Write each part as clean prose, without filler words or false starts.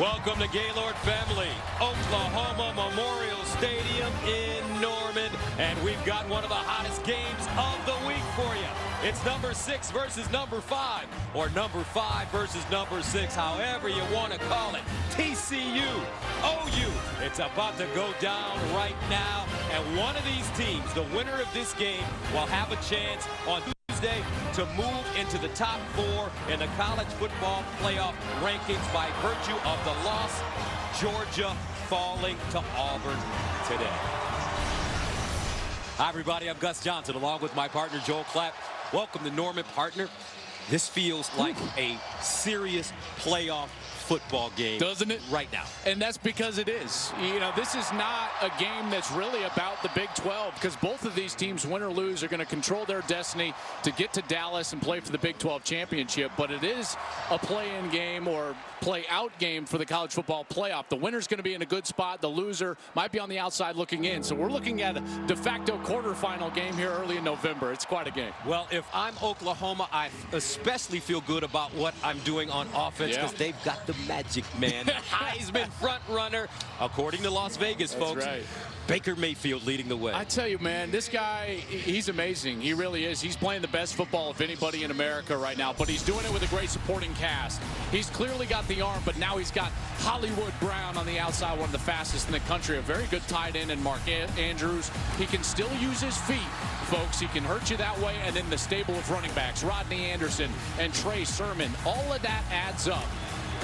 Welcome to Gaylord Family, Oklahoma Memorial Stadium in Norman. And we've got one of the hottest games of the week for you. It's number 6 versus number 5, or number 5 versus number 6, however you want to call it. TCU, OU. It's about to go down right now. And one of these teams, the winner of this game, will have a chance on Tuesday to move into the top 4 in the college football playoff rankings by virtue of the loss, Georgia falling to Auburn today. Hi, everybody. I'm Gus Johnson, along with my partner, Joel Clapp. Welcome to Norman, partner. This feels like a serious playoff football game, doesn't it, right now? And that's because it is. You know, this is not a game that's really about the Big 12, because both of these teams, win or lose, are going to control their destiny to get to Dallas and play for the Big 12 championship. But it is a play-in game or play-out game for the college football playoff. The winner's going to be in a good spot. The loser might be on the outside looking in. So we're looking at a de facto quarterfinal game here early in November. It's quite a game. Well, if I'm Oklahoma, I especially feel good about what I'm doing on offense, because they've got the magic man, Heisman front runner, according to Las Vegas, folks. That's right. Baker Mayfield leading the way. I tell you, man, this guy, he's amazing. He really is. He's playing the best football of anybody in America right now, but he's doing it with a great supporting cast. He's clearly got the arm, but now he's got Hollywood Brown on the outside, one of the fastest in the country. A very good tight end in Mark Andrews. He can still use his feet, folks. He can hurt you that way. And then the stable of running backs, Rodney Anderson and Trey Sermon. All of that adds up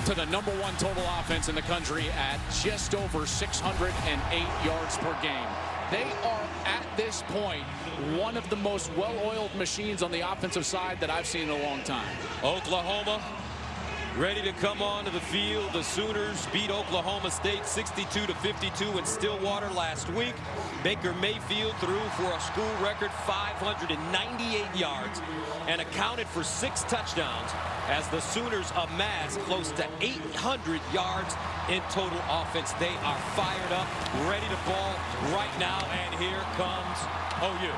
to the #1 total offense in the country at just over 608 yards per game. They are, at this point, one of the most well-oiled machines on the offensive side that I've seen in a long time. Oklahoma ready to come onto the field. The Sooners beat Oklahoma State 62-52 in Stillwater last week. Baker Mayfield threw for a school record 598 yards and accounted for 6 touchdowns as the Sooners amassed close to 800 yards in total offense. They are fired up, ready to ball right now, and here comes OU.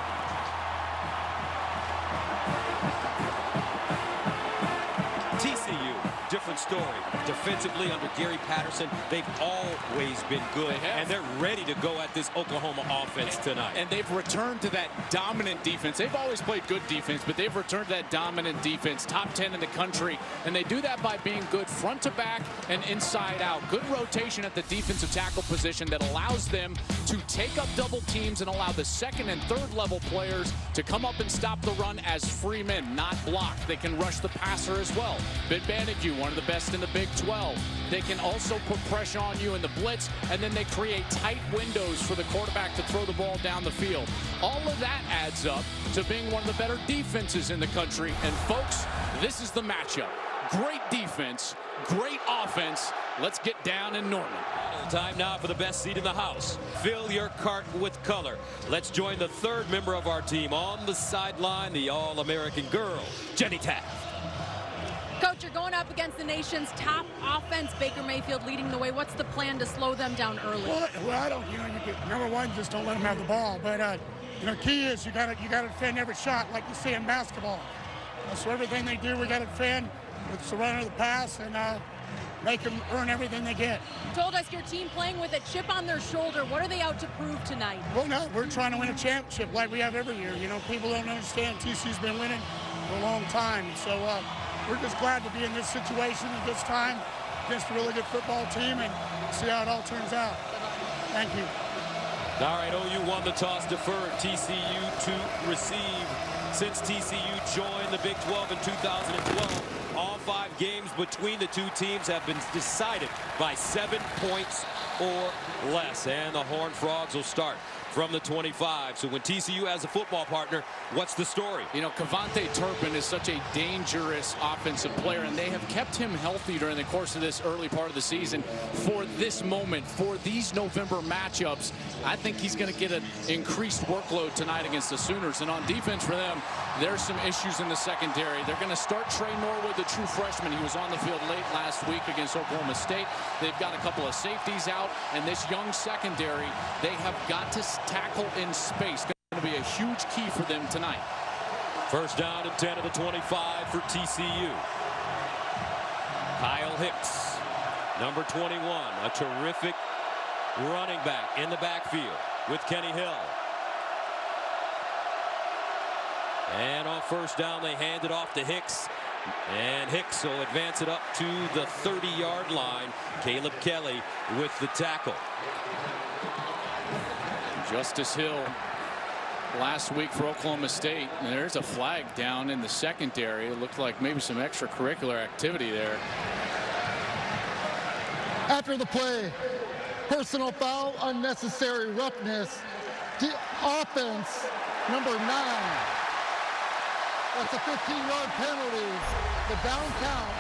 TCU, different story. Defensively under Gary Patterson, they've always been good, and they're ready to go at this Oklahoma offense tonight. And they've returned to that dominant defense. They've always played good defense, but they've returned to that dominant defense, top 10 in the country, and they do that by being good front to back and inside out. Good rotation at the defensive tackle position that allows them to take up double teams and allow the second and third level players to come up and stop the run as free men, not blocked. They can rush the passer as well. Ben Banigou, one of the best in the Big 12. They can also put pressure on you in the blitz, and then they create tight windows for the quarterback to throw the ball down the field. All of that adds up to being one of the better defenses in the country. And folks, this is the matchup. Great defense, great offense. Let's get down in Norman. Time now for the best seat in the house. Fill your cart with color. Let's join the third member of our team on the sideline, the All-American girl, Jenny Taft. Coach, you're going up against the nation's top offense. Baker Mayfield leading the way. What's the plan to slow them down early? Well, I don't. You get #1, just don't let them have the ball. But key is you got to defend every shot, like you see in basketball. So everything they do, we got to defend with the run of the pass and make them earn everything they get. You told us your team playing with a chip on their shoulder. What are they out to prove tonight? Well, no, we're trying to win a championship like we have every year. People don't understand TCU's been winning for a long time. So we're just glad to be in this situation at this time against a really good football team and see how it all turns out. Thank you. All right, OU won the toss, deferred TCU to receive. Since TCU joined the Big 12 in 2012, all 5 games between the two teams have been decided by 7 points or less. And the Horned Frogs will start from the 25. So when TCU has a football partner, what's the story? Kavontae Turpin is such a dangerous offensive player, and they have kept him healthy during the course of this early part of the season for this moment, for these November matchups. I think he's going to get an increased workload tonight against the Sooners. And on defense for them, there's some issues in the secondary. They're going to start Trey Norwood, the true freshman. He was on the field late last week against Oklahoma State. They've got a couple of safeties out, and this young secondary, they have got to tackle in space. Going to be a huge key for them tonight. First down and 10 of the 25 for TCU. Kyle Hicks Number 21, a terrific running back in the backfield with Kenny Hill. And on first down, they hand it off to Hicks. And Hicks will advance it up to the 30-yard line. Caleb Kelly with the tackle. Justice Hill last week for Oklahoma State. And there's a flag down in the secondary. It looked like maybe some extracurricular activity there. After the play, personal foul, unnecessary roughness. The offense, number 9. That's a 15-yard penalty. The down count.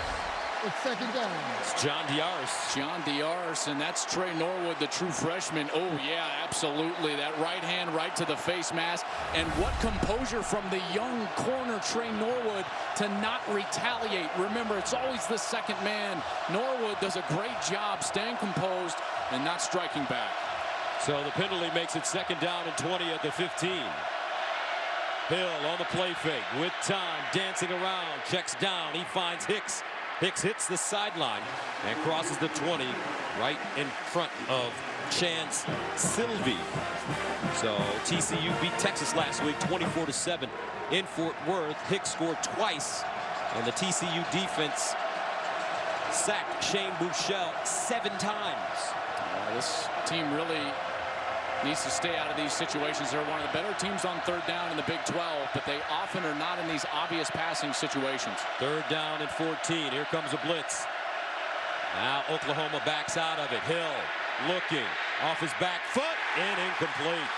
It's second down. It's John Diarse. John Diarse, and that's Trey Norwood, the true freshman. Oh, yeah, absolutely. That right hand right to the face mask. And what composure from the young corner, Trey Norwood, to not retaliate. Remember, it's always the second man. Norwood does a great job staying composed and not striking back. So the penalty makes it second down and 20 at the 15. Hill on the play fake with time, dancing around, checks down. He finds Hicks. Hicks hits the sideline and crosses the 20 right in front of Chance Sylvie. So TCU beat Texas last week 24-7 in Fort Worth. Hicks scored twice, and the TCU defense sacked Shane Buechele 7 times. This team really needs to stay out of these situations. They're one of the better teams on third down in the Big 12, but they often are not in these obvious passing situations. Third down and 14. Here comes a blitz. Now Oklahoma backs out of it. Hill looking off his back foot and incomplete.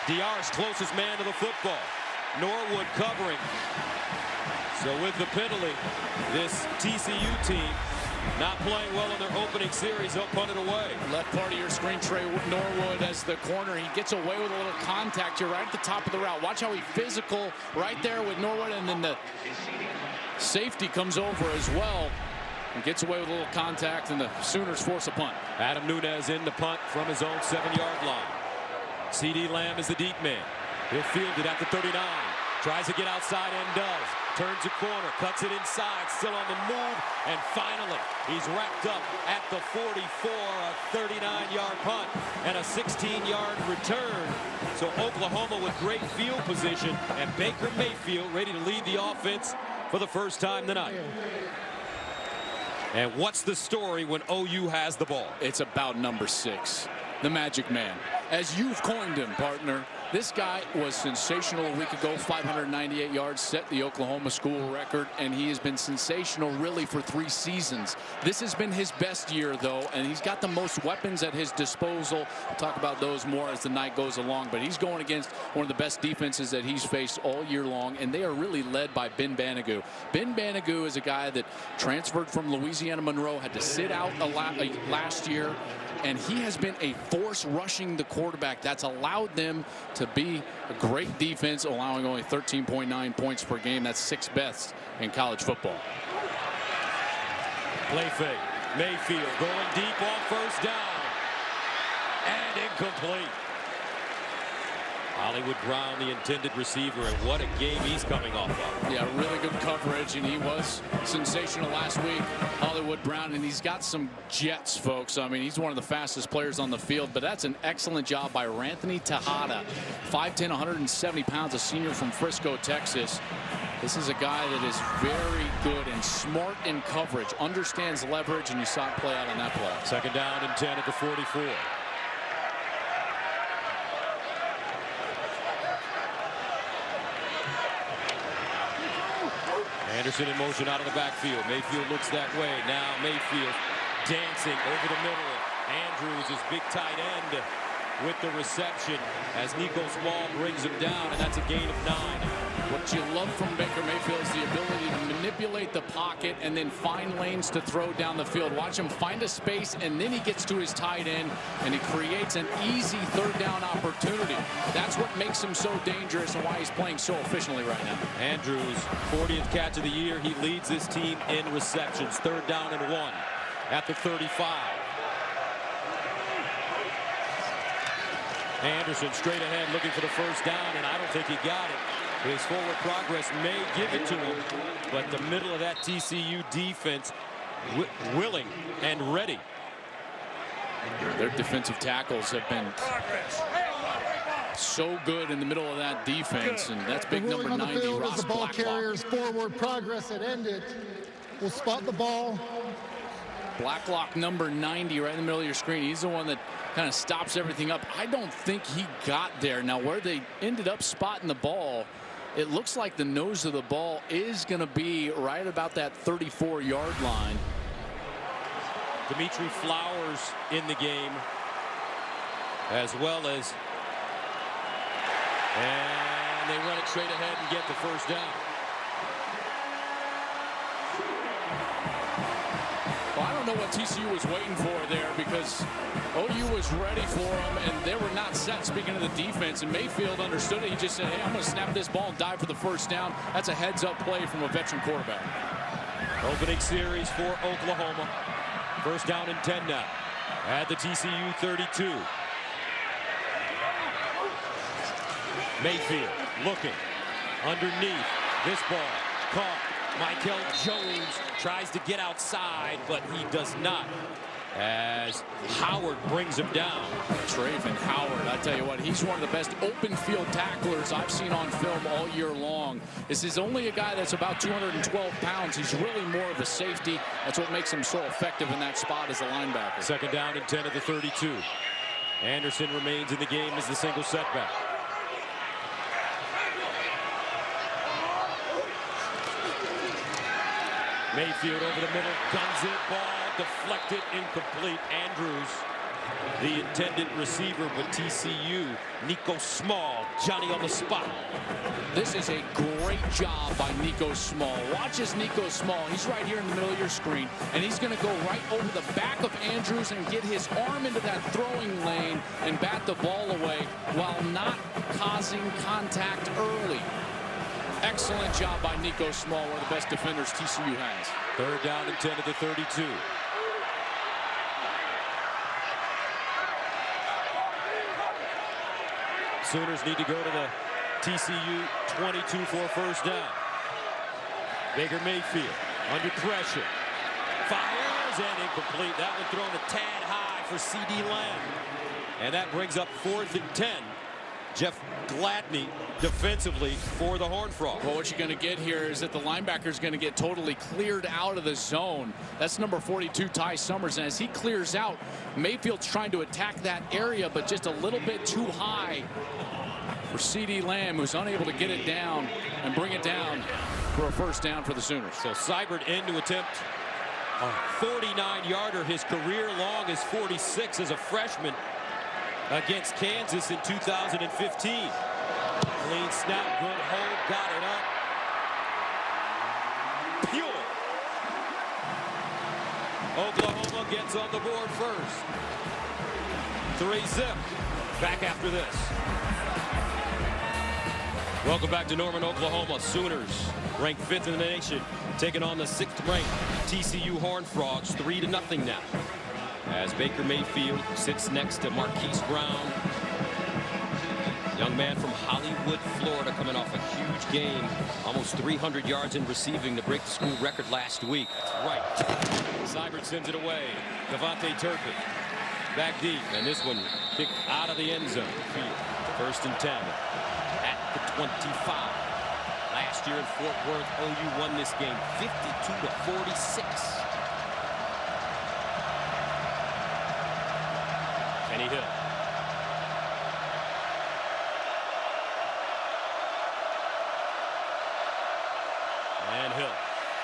Diarse, closest man to the football. Norwood covering. So with the penalty, this TCU team not playing well in their opening series. They'll punt it away. Left part of your screen, Trey Norwood as the corner. He gets away with a little contact here right at the top of the route. Watch how he physical right there with Norwood, and then the safety comes over as well and gets away with a little contact, and the Sooners force a punt. Adam Nunez in the punt from his own 7-yard line. C.D. Lamb is the deep man. He'll field it at the 39. Tries to get outside and does. Turns a corner, cuts it inside, still on the move, and finally he's wrapped up at the 44, a 39-yard punt and a 16-yard return. So Oklahoma with great field position, and Baker Mayfield ready to lead the offense for the first time tonight. And what's the story when OU has the ball? It's about number 6, the Magic Man. As you've coined him, partner. This guy was sensational a week ago, 598 yards, set the Oklahoma school record, and he has been sensational really for 3 seasons. This has been his best year, though, and he's got the most weapons at his disposal. We'll talk about those more as the night goes along, but he's going against one of the best defenses that he's faced all year long, and they are really led by Ben Banigou. Ben Banigou is a guy that transferred from Louisiana Monroe, had to sit out last year, and he has been a force rushing the quarterback. That's allowed them to be a great defense, allowing only 13.9 points per game. That's 6th best in college football. Play fake. Mayfield going deep on first down. And incomplete. Hollywood Brown, the intended receiver, and what a game he's coming off of. Yeah, really good coverage, and he was sensational last week, Hollywood Brown, and he's got some jets, folks. I mean, he's one of the fastest players on the field, but that's an excellent job by Ranthony Tejada, 5'10", 170 pounds, a senior from Frisco, Texas. This is a guy that is very good and smart in coverage, understands leverage, and you saw it play out on that play. Second down and 10 at the 44. Anderson in motion out of the backfield. Mayfield looks that way. Now Mayfield dancing over the middle. Andrews is big tight end with the reception as Nico Small brings him down, and that's a gain of 9. What you love from Baker Mayfield is the ability to manipulate the pocket and then find lanes to throw down the field. Watch him find a space, and then he gets to his tight end, and he creates an easy third down opportunity. That's what makes him so dangerous and why he's playing so efficiently right now. Andrews, 40th catch of the year. He leads this team in receptions. Third down and 1 at the 35. Anderson straight ahead looking for the first down, and I don't think he got it. His forward progress may give it to him, but the middle of that TCU defense willing and ready. Their defensive tackles have been so good in the middle of that defense, and that's big number 90. The field Ross as the ball Blacklock. carrier's forward progress had ended. Will spot the ball. Blacklock number 90 right in the middle of your screen. He's the one that kind of stops everything up. I don't think he got there. Now where they ended up spotting the ball, it looks like the nose of the ball is going to be right about that 34-yard line. Dimitri Flowers in the game, as well as, and they run it straight ahead and get the first down. Well, I don't know what TCU was waiting for there, because OU was ready for them and they were not set, speaking of the defense, and Mayfield understood it. He just said, hey, I'm going to snap this ball and dive for the first down. That's a heads-up play from a veteran quarterback. Opening series for Oklahoma. First down and 10 now at the TCU 32. Mayfield looking underneath. This ball caught. Michael Jones tries to get outside, but he does not, as Howard brings him down. Traven Howard, I tell you what, he's one of the best open field tacklers I've seen on film all year long. This is only a guy that's about 212 pounds. He's really more of a safety. That's what makes him so effective in that spot as a linebacker. Second down and 10 at the 32. Anderson remains in the game as the single setback. Mayfield over the middle, guns it, ball deflected, incomplete. Andrews, the intended receiver, but TCU, Nico Small, Johnny on the spot. This is a great job by Nico Small. Watch this Nico Small. He's right here in the middle of your screen, and he's going to go right over the back of Andrews and get his arm into that throwing lane and bat the ball away while not causing contact early. Excellent job by Nico Small, one of the best defenders TCU has. Third down and 10 at the 32. Sooners need to go to the TCU 22 for a first down. Baker Mayfield under pressure. Fires and incomplete. That one thrown a tad high for C.D. Lamb. And that brings up 4th and 10. Jeff Gladney defensively for the Horned Frogs. Well, what you're going to get here is that the linebacker is going to get totally cleared out of the zone. That's number 42, Ty Summers. And as he clears out, Mayfield's trying to attack that area, but just a little bit too high for C.D. Lamb, who's unable to get it down and bring it down for a first down for the Sooners. So Seibert in to attempt a 49-yarder. His career long is 46 as a freshman against Kansas in 2015. Clean snap, good hold, got it up. Pure. Oklahoma gets on the board first. 3-zip. Back after this. Welcome back to Norman, Oklahoma. Sooners ranked 5th in the nation, taking on the 6th-ranked TCU Horned Frogs, 3-0 now. As Baker Mayfield sits next to Marquise Brown, young man from Hollywood, Florida, coming off a huge game, almost 300 yards in receiving to break the school record last week. That's right. Seibert sends it away. Devontae Turpin back deep, and this one kicked out of the end zone. 1st and 10 at the 25. Last year in Fort Worth, OU won this game 52-46. Kenny Hill. And Hill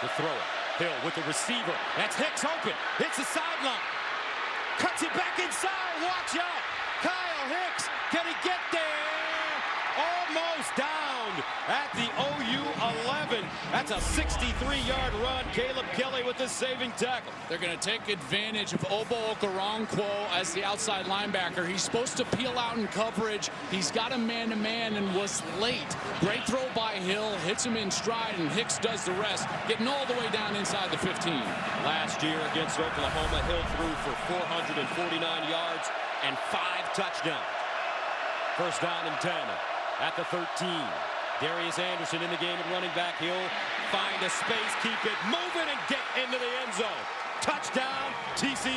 to throw it. Hill with the receiver. That's Hicks open. Hits the sideline. Cuts it back inside. Watch out. Kyle Hicks. Can he get there? Almost down at the OU 11. That's a 63-yard run. Caleb Kelly with the saving tackle. They're going to take advantage of Obo Okoronkwo as the outside linebacker. He's supposed to peel out in coverage. He's got a man-to-man and was late. Great throw by Hill. Hits him in stride, and Hicks does the rest, getting all the way down inside the 15. Last year against Oklahoma, Hill threw for 449 yards and 5 touchdowns. First down and 10 at the 13. Darius Anderson in the game at running back. He'll find a space, keep it moving, and get into the end zone. Touchdown, TCU.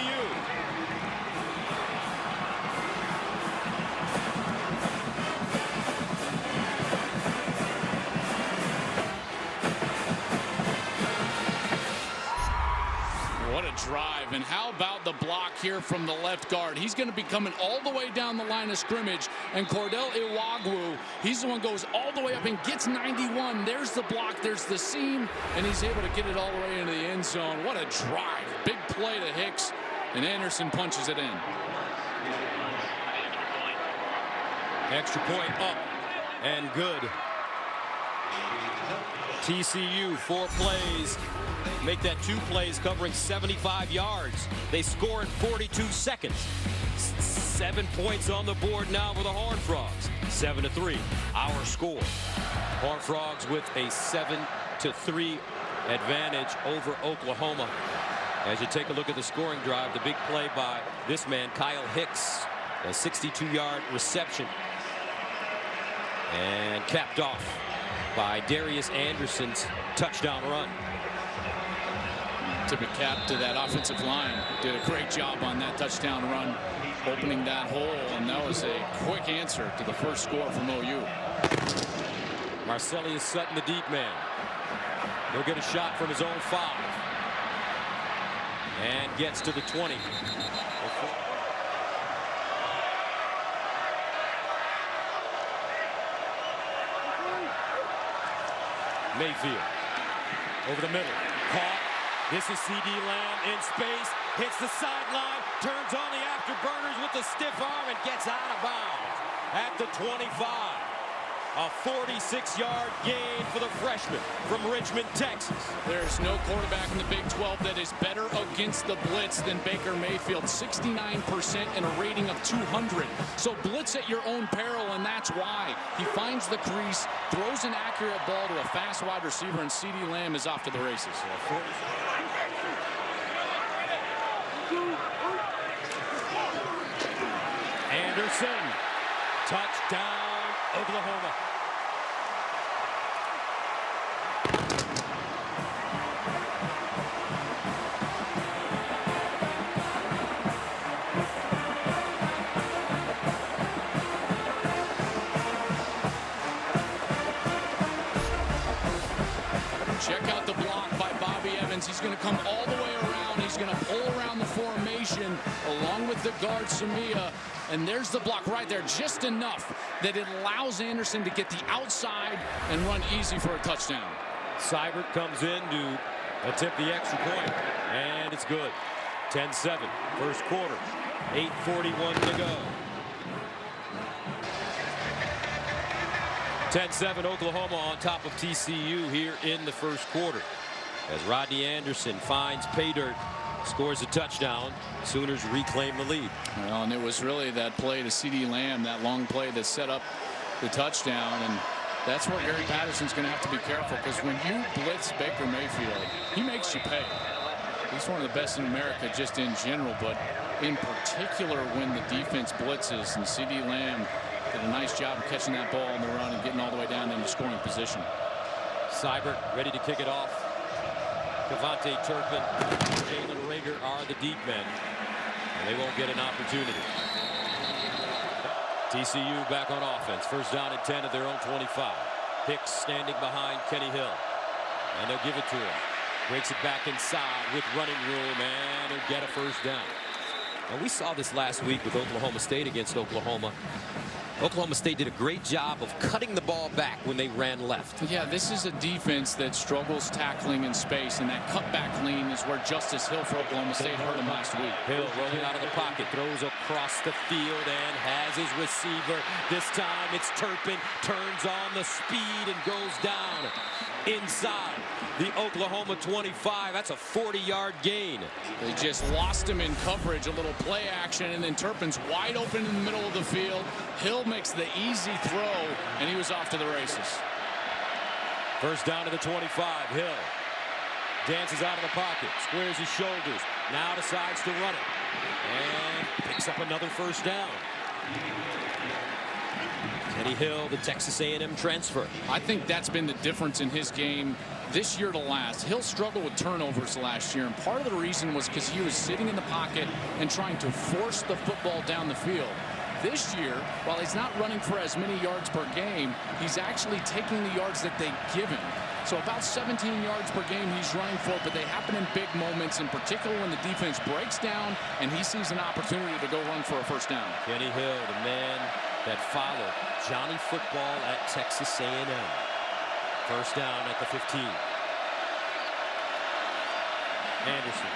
What a drive, and how about the block here from the left guard? He's going to be coming all the way down the line of scrimmage, and Cordell Iwagwu, he's the one goes all the way up and gets 91. There's the block, there's the seam, and he's able to get it all the way into the end zone. What a drive. Big play to Hicks, and Anderson punches it in. Extra point up and good. TCU, 4 plays. Make that 2 plays covering 75 yards. They score in 42 seconds. 7 points on the board now for the Horned Frogs. 7-3, our score. Horned Frogs with a 7-3 advantage over Oklahoma. As you take a look at the scoring drive, the big play by this man, Kyle Hicks, a 62-yard reception. And capped off by Darius Anderson's touchdown run. Tip of cap to that offensive line. Did a great job on that touchdown run, opening that hole, and that was a quick answer to the first score from OU. Marcelius Sutton, the deep man. He'll get a shot from his own 5. And gets to the 20. Mayfield over the middle, caught. This is C.D. Lamb in space, hits the sideline, turns on the afterburners with the stiff arm and gets out of bounds at the 25. A 46-yard gain for the freshman from Richmond, Texas. There's no quarterback in the Big 12 that is better against the blitz than Baker Mayfield. 69% and a rating of 200. So blitz at your own peril, and that's why. He finds the crease, throws an accurate ball to a fast wide receiver, and C.D. Lamb is off to the races. Anderson, touchdown, Oklahoma. Check out the block by Bobby Evans. He's going to come all the way around. He's going to pull around the formation along with the guard, Samia. And there's the block right there, just enough that it allows Anderson to get the outside and run easy for a touchdown. Seibert comes in to attempt the extra point, and it's good. 10-7, first quarter, 8:41 to go. 10-7, Oklahoma on top of TCU here in the first quarter. As Rodney Anderson finds pay dirt, scores a touchdown. Sooners reclaim the lead. Well, and it was really that play to C.D. Lamb, that long play that set up the touchdown. And that's where Gary Patterson's going to have to be careful, because when you blitz Baker Mayfield, he makes you pay. He's one of the best in America just in general, but in particular when the defense blitzes, and C.D. Lamb did a nice job of catching that ball on the run and getting all the way down into scoring position. Seibert ready to kick it off. Devontae Turpin, Jalen Rager are the deep men, and they won't get an opportunity. TCU back on offense. First down and 10 at their own 25. Hicks standing behind Kenny Hill, and they'll give it to him. Breaks it back inside with running room, and he'll get a first down. And we saw this last week with Oklahoma State against Oklahoma. Oklahoma State did a great job of cutting the ball back when they ran left. Yeah, this is a defense that struggles tackling in space, and that cutback lean is where Justice Hill for Oklahoma State hurt him last week. Hill rolling out of the pocket, throws across the field and has his receiver. This time it's Turpin, turns on the speed and goes down inside the Oklahoma 25. That's a 40-yard gain. They just lost him in coverage, a little play action, and then Turpin's wide open in the middle of the field. Hill makes the easy throw, and he was off to the races. First down to the 25. Hill dances out of the pocket, squares his shoulders, now decides to run it, and picks up another first down. Kenny Hill, the Texas A&M transfer. I think that's been the difference in his game this year to last. Hill struggled with turnovers last year, and part of the reason was because he was sitting in the pocket and trying to force the football down the field. This year, while he's not running for as many yards per game, he's actually taking the yards that they give him. So about 17 yards per game he's running for, but they happen in big moments, in particular when the defense breaks down and he sees an opportunity to go run for a first down. Kenny Hill, the man that followed Johnny Football at Texas A&M. First down at the 15. Anderson.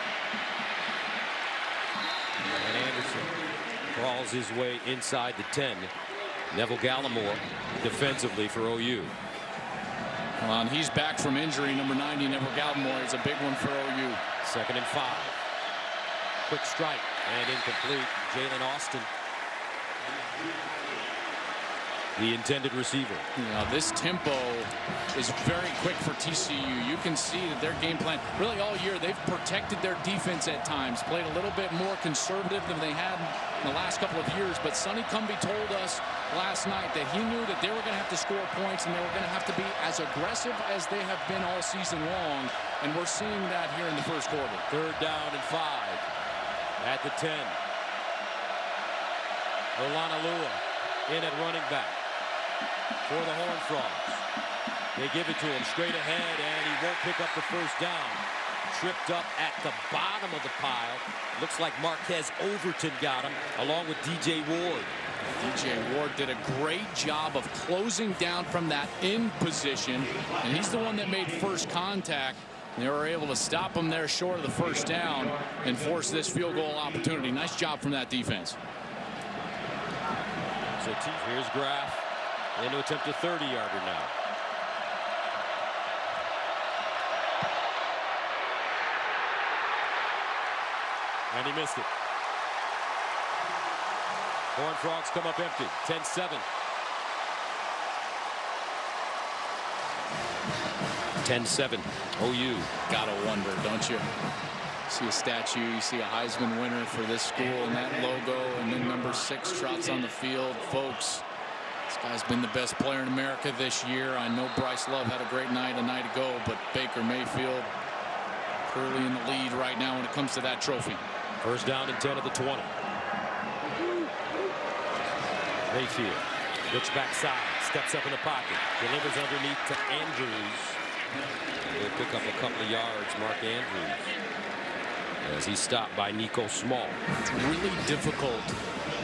And Anderson crawls his way inside the 10. Neville Gallimore defensively for OU. Well, and he's back from injury. Number 90, Neville Gallimore, is a big one for OU. 2nd and 5. Quick strike and incomplete. Jalen Austin, the intended receiver. Yeah, this tempo is very quick for TCU. You can see that their game plan, really all year, they've protected their defense at times, played a little bit more conservative than they had in the last couple of years. But Sonny Cumbie told us last night that he knew that they were going to have to score points and they were going to have to be as aggressive as they have been all season long. And we're seeing that here in the first quarter. 3rd down and 5 at the 10. Olanalua in at running back for the Horned Frogs. They give it to him straight ahead, and he won't pick up the first down. Tripped up at the bottom of the pile. Looks like Marquez Overton got him, along with DJ Ward. DJ Ward did a great job of closing down from that end position, and he's the one that made first contact. They were able to stop him there short of the first down and force this field goal opportunity. Nice job from that defense. So here's Graff in to attempt a 30-yarder now. And he missed it. Horned Frogs come up empty. 10-7. 10-7. OU. Gotta wonder, don't you? See a statue, you see a Heisman winner for this school and that logo, and then number 6 trots on the field. Folks, this guy's been the best player in America this year. I know Bryce Love had a great night a night ago, but Baker Mayfield clearly in the lead right now when it comes to that trophy. First down and 10 at the 20. Mayfield looks backside, steps up in the pocket, delivers underneath to Andrews. He'll pick up a couple of yards, Mark Andrews, as he's stopped by Nico Small. It's really difficult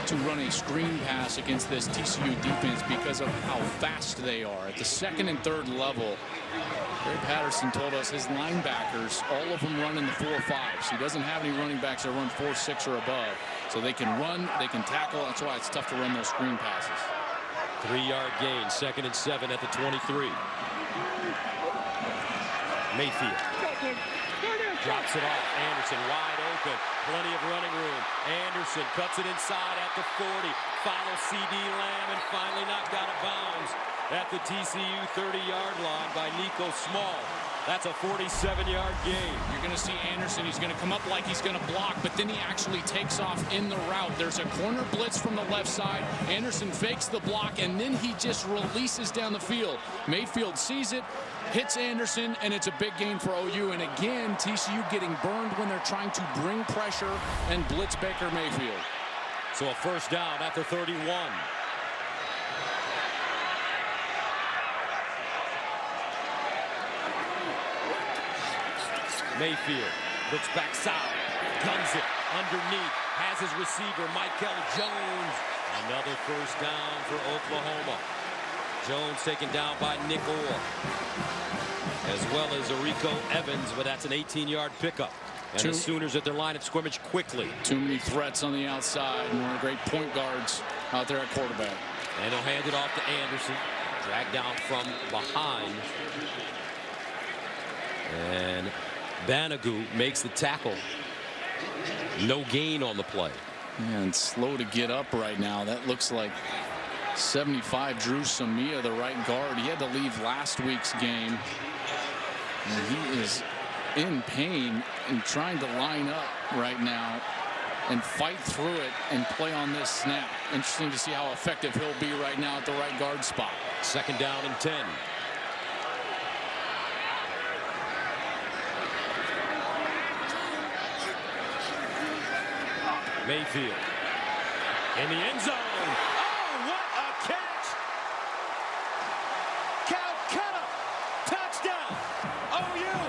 to run a screen pass against this TCU defense because of how fast they are. At the 2nd and 3rd level, Gary Patterson told us his linebackers, all of them run in the 4-5s. He doesn't have any running backs that run 4-6 or above. So they can run, they can tackle. That's why it's tough to run those screen passes. 3-yard gain, 2nd and 7 at the 23. Mayfield drops it off. Anderson wide open. Plenty of running room. Anderson cuts it inside at the 40. Follows C.D. Lamb and finally knocked out of bounds at the TCU 30-yard line by Nico Small. That's a 47-yard gain. You're going to see Anderson. He's going to come up like he's going to block, but then he actually takes off in the route. There's a corner blitz from the left side. Anderson fakes the block, and then he just releases down the field. Mayfield sees it, hits Anderson, and it's a big gain for OU. And again, TCU getting burned when they're trying to bring pressure and blitz Baker Mayfield. So a first down at the 31. Mayfield looks backside, guns it underneath, has his receiver, Michael Jones. Another first down for Oklahoma. Jones taken down by Nick Orr, as well as Arico Evans, but that's an 18-yard pickup. And the Sooners at their line of scrimmage quickly. Too many threats on the outside, and one of the great point guards out there at quarterback. And he'll hand it off to Anderson, dragged down from behind. And Banogu makes the tackle. No gain on the play. And slow to get up right now. That looks like 75 Drew Samia, the right guard. He had to leave last week's game. And he is in pain and trying to line up right now and fight through it and play on this snap. Interesting to see how effective he'll be right now at the right guard spot. 2nd down and 10. Mayfield in the end zone. Oh, what a catch! Calcutta, touchdown! OU.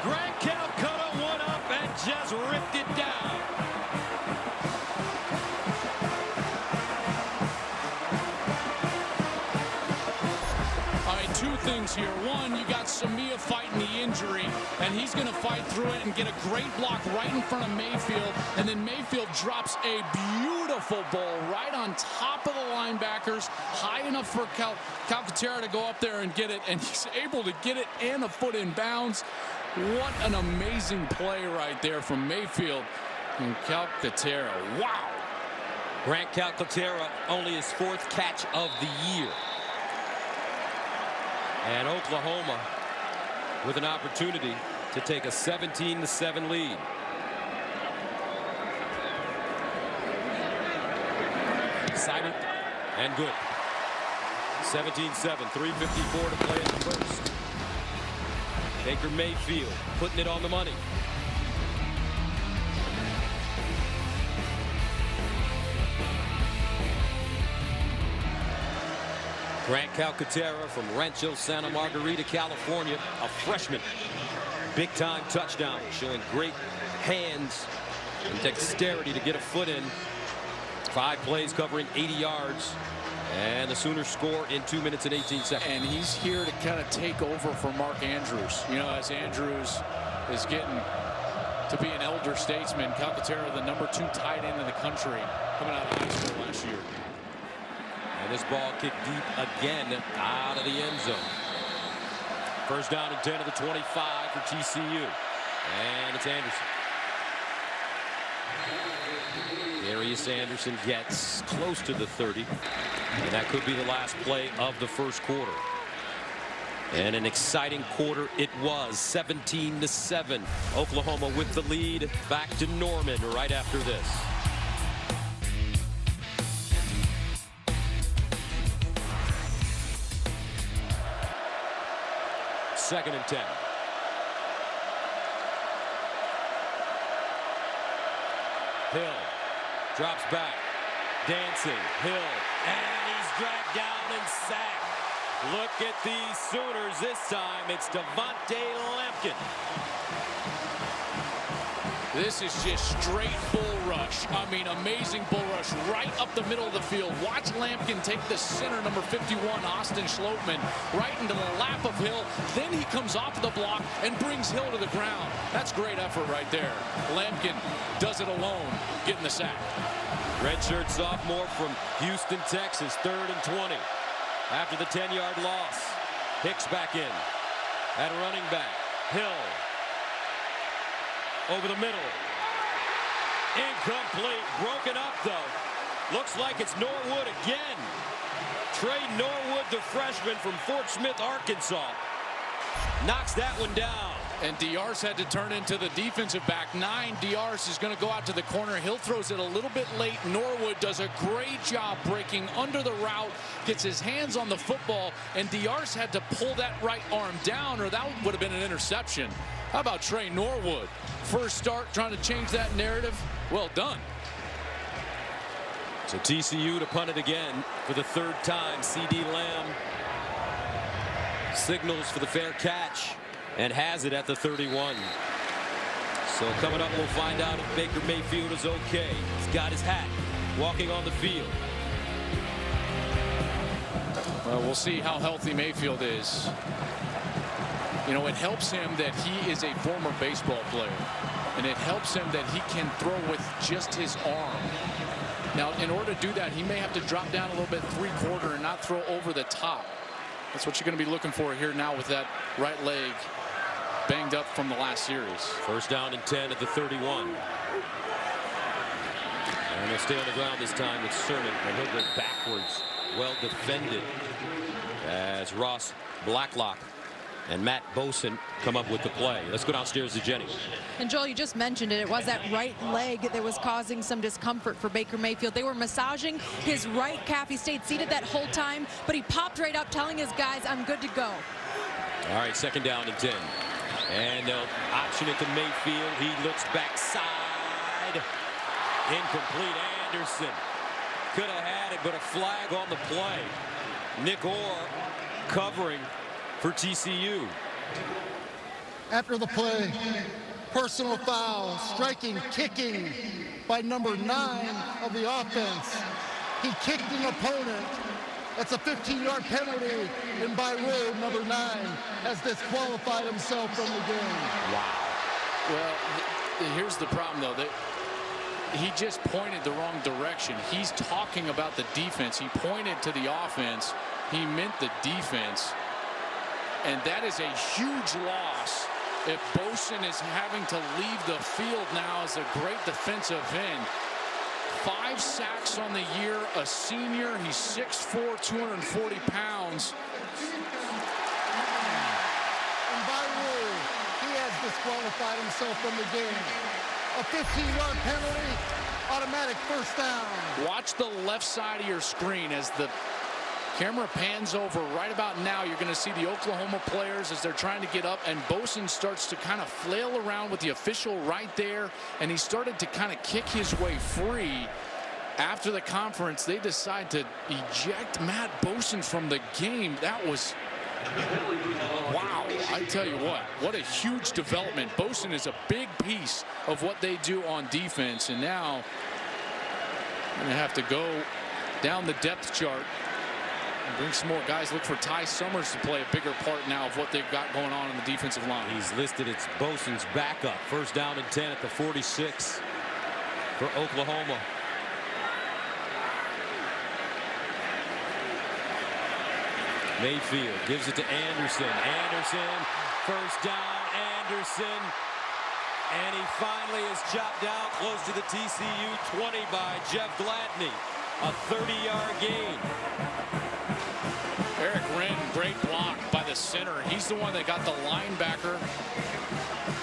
Greg Calcutta went up and just ripped it down. All right, 2 things here. One, you got Samia fighting the injury, and he's going to fight through it and get a great block right in front of Mayfield. And then Mayfield drops a beautiful ball right on top of the linebackers, high enough for Calcaterra to go up there and get it, and he's able to get it and a foot in bounds. What an amazing play right there from Mayfield and Calcaterra. Wow. Grant Calcaterra, only his 4th catch of the year. And Oklahoma with an opportunity to take a 17-7 lead. Silent and good. 17-7, 3:54 to play in the first. Baker Mayfield putting it on the money. Grant Calcaterra from Rancho Santa Margarita, California, a freshman. Big-time touchdown, showing great hands and dexterity to get a foot in. 5 plays covering 80 yards. And the Sooners score in 2 minutes and 18 seconds. And he's here to kind of take over for Mark Andrews. You know, as Andrews is getting to be an elder statesman, Calcaterra, the #2 tight end in the country, coming out of high school last year. And this ball kicked deep again out of the end zone. 1st down and 10 to the 25 for TCU. And it's Anderson. Darius Anderson gets close to the 30. And that could be the last play of the first quarter. And an exciting quarter it was. 17-7. Oklahoma with the lead. Back to Norman right after this. Second and 10. Hill drops back. Dancing. Hill. And he's dragged down and sacked. Look at these Sooners this time. It's Devontae Lampkin. This is just straight bull rush. I mean, amazing bull rush right up the middle of the field. Watch Lampkin take the center, number 51, Austin Schlottman, right into the lap of Hill. Then he comes off the block and brings Hill to the ground. That's great effort right there. Lampkin does it alone, getting the sack. Redshirt sophomore from Houston, Texas, 3rd and 20. After the 10-yard loss, Hicks back in. At running back, Hill. Over the middle. Incomplete. Broken up, though. Looks like it's Norwood again. Trey Norwood, the freshman from Fort Smith, Arkansas. Knocks that one down. And Diarse had to turn into the defensive back 9. Diarse is going to go out to the corner. Hill throws it a little bit late. Norwood does a great job breaking under the route, gets his hands on the football, and Diarse had to pull that right arm down, or that would have been an interception. How about Trey Norwood? First start trying to change that narrative. Well done. So TCU to punt it again for the 3rd time. CD Lamb signals for the fair catch and has it at the 31. So coming up, we'll find out if Baker Mayfield is okay. He's got his hat, walking on the field. Well, we'll see how healthy Mayfield is. You know, it helps him that he is a former baseball player, and it helps him that he can throw with just his arm. Now, in order to do that, he may have to drop down a little bit 3/4 and not throw over the top. That's what you're going to be looking for here now with that right leg banged up from the last series. 1st down and 10 at the 31. And they'll stay on the ground this time with Sermon, and he'll go backwards. Well defended as Ross Blacklock And Matt Boson come up with the play. Let's go downstairs to Jenny. And Joel, you just mentioned it. It was that right leg that was causing some discomfort for Baker Mayfield. They were massaging his right calf. He stayed seated that whole time, but he popped right up telling his guys, I'm good to go. All right, 2nd down and 10. And they'll option it to Mayfield. He looks backside. Incomplete. Anderson could have had it, but a flag on the play. Nick Orr covering for TCU. After the play, personal foul, striking, kicking by number 9 of the offense. He kicked an opponent. That's a 15-yard penalty, and by rule, number 9 has disqualified himself from the game. Wow. Well, here's the problem, though. He just pointed the wrong direction. He's talking about the defense. He pointed to the offense. He meant the defense. And that is a huge loss if Boson is having to leave the field now as a great defensive end. 5 sacks on the year, a senior. He's 6'4", 240 pounds. And by rule, he has disqualified himself from the game. A 15-yard penalty, automatic 1st down. Watch the left side of your screen as the camera pans over. Right about now, you're going to see the Oklahoma players as they're trying to get up, and Boson starts to kind of flail around with the official right there, and he started to kind of kick his way free. After the conference, they decide to eject Matt Boson from the game. That was, wow, I tell you what a huge development. Boson is a big piece of what they do on defense, and now going to have to go down the depth chart. Bring some more guys. Look for Ty Summers to play a bigger part now of what they've got going on in the defensive line. He's listed as Boson's backup. 1st down and 10 at the 46 for Oklahoma. Mayfield gives it to Anderson. Anderson, 1st down, Anderson. And he finally is chopped down close to the TCU 20 by Jeff Gladney. A 30-yard gain. Eric Wren, great block by the center. He's the one that got the linebacker.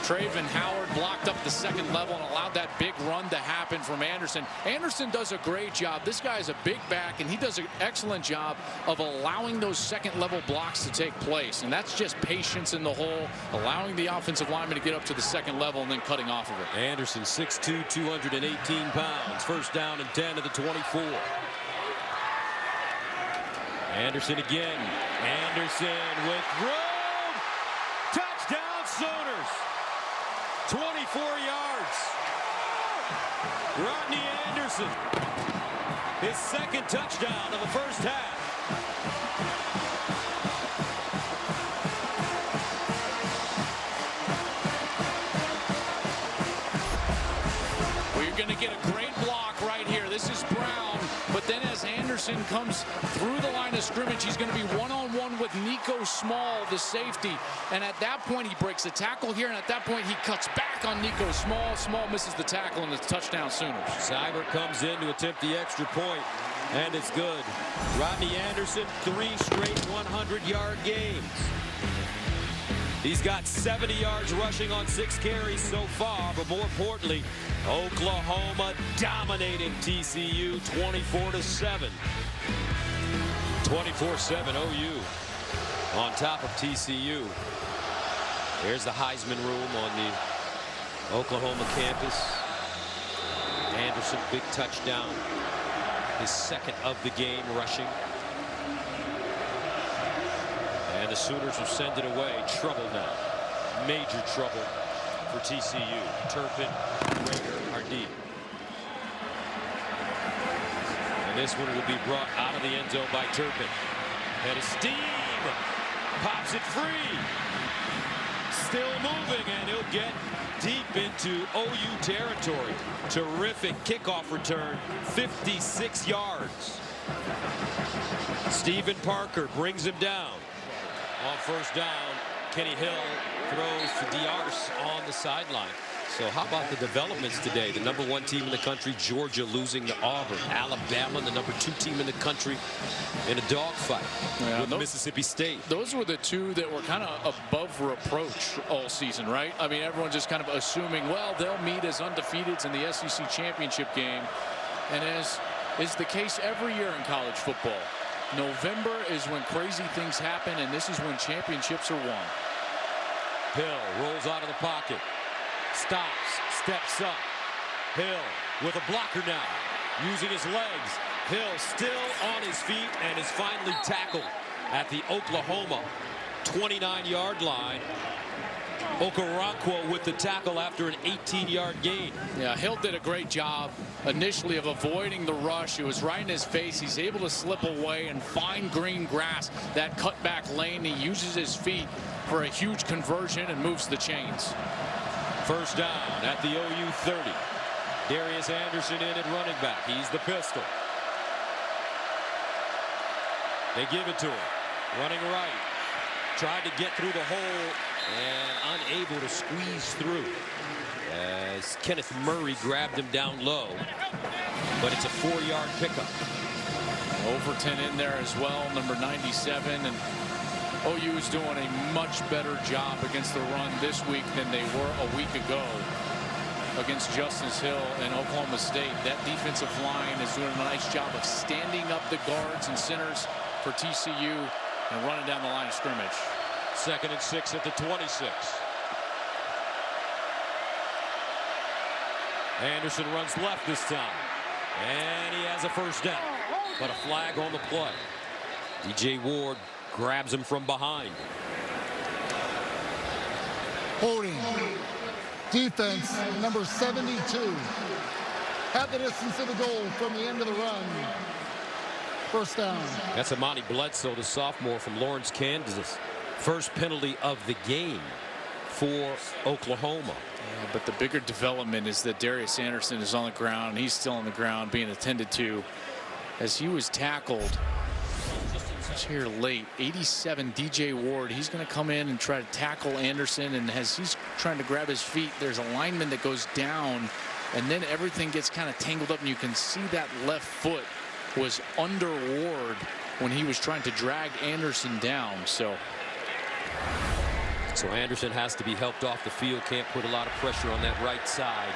Traven Howard blocked up the 2nd level and allowed that big run to happen from Anderson. Anderson does a great job. This guy is a big back, and he does an excellent job of allowing those 2nd level blocks to take place. And that's just patience in the hole, allowing the offensive lineman to get up to the 2nd level and then cutting off of it. Anderson, 6'2", 218 pounds. 1st down and 10 to the 24. Anderson again. Anderson with room. Touchdown Sooners. 24 yards. Rodney Anderson. His 2nd touchdown of the 1st half. We're going to get a great block right here. This is Brown, but then as Anderson comes through the line of scrimmage, he's going to be one-on-one with Nico Small, the safety. And at that point, he breaks the tackle here, and at that point, he cuts back on Nico Small. Small misses the tackle, and it's touchdown Sooners. Seibert comes in to attempt the extra point, and it's good. Rodney Anderson, 3 straight 100-yard games. He's got 70 yards rushing on 6 carries so far, but more importantly, Oklahoma dominating TCU 24-7. 24-7 OU on top of TCU. There's the Heisman room on the Oklahoma campus. Anderson, big touchdown. His 2nd of the game rushing. And the Sooners will send it away. Trouble now. Major trouble for TCU. Turpin, Rager, Hardee. And this one will be brought out of the end zone by Turpin. And a steam pops it free. Still moving, and he'll get deep into OU territory. Terrific kickoff return, 56 yards. Stephen Parker brings him down. On 1st down, Kenny Hill throws to Diarce on the sideline. So how about the developments today? The #1 team in the country, Georgia, losing to Auburn. Alabama, the #2 team in the country, in a dogfight with Mississippi State. Those were the two that were kind of above reproach all season, right? I mean, everyone just kind of assuming, well, they'll meet as undefeateds in the SEC championship game. And as is the case every year in college football, November is when crazy things happen, and this is when championships are won. Hill rolls out of the pocket. Stops, steps up. Hill with a blocker now, using his legs. Hill still on his feet and is finally tackled at the Oklahoma 29-yard line. Okoronkwo with the tackle after an 18-yard gain. Yeah, Hill did a great job initially of avoiding the rush. It was right in his face. He's able to slip away and find green grass, that cutback lane. He uses his feet for a huge conversion and moves the chains. First down at the OU 30. Darius Anderson in at running back. He's the pistol. They give it to him. Running right. Tried to get through the hole and unable to squeeze through as Kenneth Murray grabbed him down low. But it's a 4-yard pickup. Overton in there as well, number 97. And OU is doing a much better job against the run this week than they were a week ago against Justice Hill and Oklahoma State. That defensive line is doing a nice job of standing up the guards and centers for TCU and running down the line of scrimmage. 2nd and 6 at the 26. Anderson runs left this time, and he has a first down, but a flag on the play. DJ Ward grabs him from behind. Holding. Defense, number 72. Had the distance to the goal from the end of the run. First down. That's Amani Bledsoe, the sophomore from Lawrence, Kansas. First penalty of the game for Oklahoma. Yeah, but the bigger development is that Darius Anderson is on the ground. He's still on the ground being attended to as he was tackled here late. 87 DJ Ward. He's going to come in and try to tackle Anderson, and as he's trying to grab his feet, there's a lineman that goes down, and then everything gets kind of tangled up, and you can see that left foot was under Ward when he was trying to drag Anderson down. So Anderson has to be helped off the field. Can't put a lot of pressure on that right side.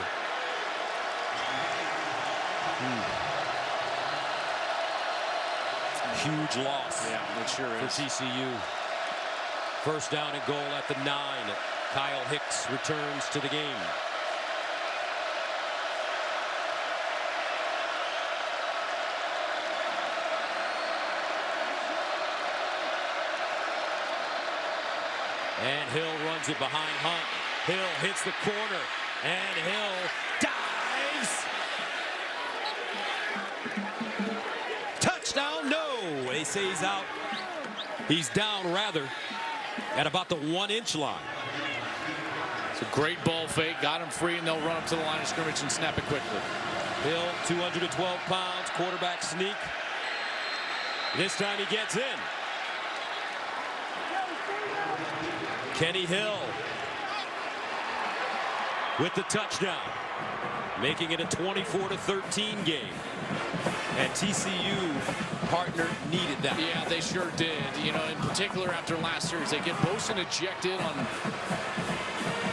Huge loss. Yeah, it sure for is. TCU. First down and goal at the 9. Kyle Hicks returns to the game. And Hill runs it behind Hunt. Hill hits the corner, and Hill dives. Touchdown, no. They say he's out. He's down, rather, at about the 1-inch line. It's a great ball fake. Got him free, and they'll run up to the line of scrimmage and snap it quickly. Hill, 212 pounds, quarterback sneak. This time he gets in. Kenny Hill with the touchdown, making it a 24-13 game. And TCU partner needed that. Yeah, they sure did. You know, in particular after last series, they get Bosin ejected on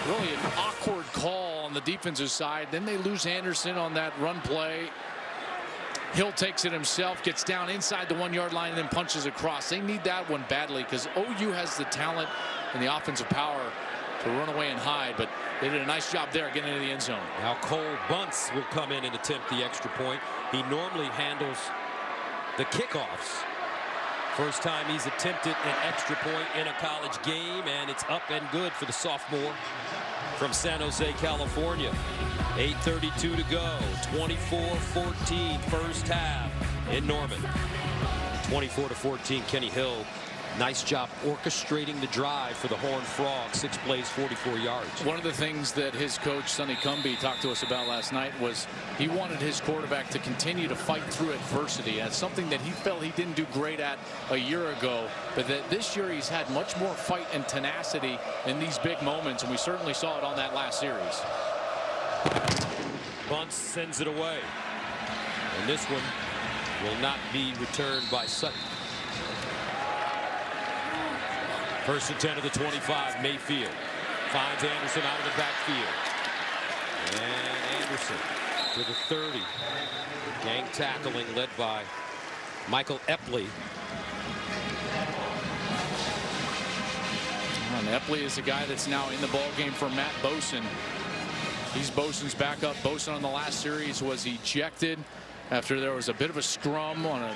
really an awkward call on the defensive side. Then they lose Anderson on that run play. Hill takes it himself, gets down inside the 1-yard line, and then punches across. They need that one badly because OU has the talent and the offensive power to run away and hide, but they did a nice job there getting into the end zone. Now Cole Bunce will come in and attempt the extra point. He normally handles the kickoffs. First time he's attempted an extra point in a college game, and it's up and good for the sophomore from San Jose, California. 8:32 to go. 24-14 first half in Norman. 24-14, Kenny Hill. Nice job orchestrating the drive for the Horned Frogs. 6 plays, 44 yards. One of the things that his coach, Sonny Cumbie, talked to us about last night was he wanted his quarterback to continue to fight through adversity. That's something that he felt he didn't do great at a year ago, but that this year he's had much more fight and tenacity in these big moments, and we certainly saw it on that last series. Bunts sends it away. And this one will not be returned by Sutton. 1st and 10 of the 25. Mayfield finds Anderson out of the backfield. And Anderson to the 30. Gang tackling led by Michael Epley. And Epley is the guy that's now in the ball game for Matt Boson. He's Boson's backup. Boson on the last series was ejected after there was a bit of a scrum on a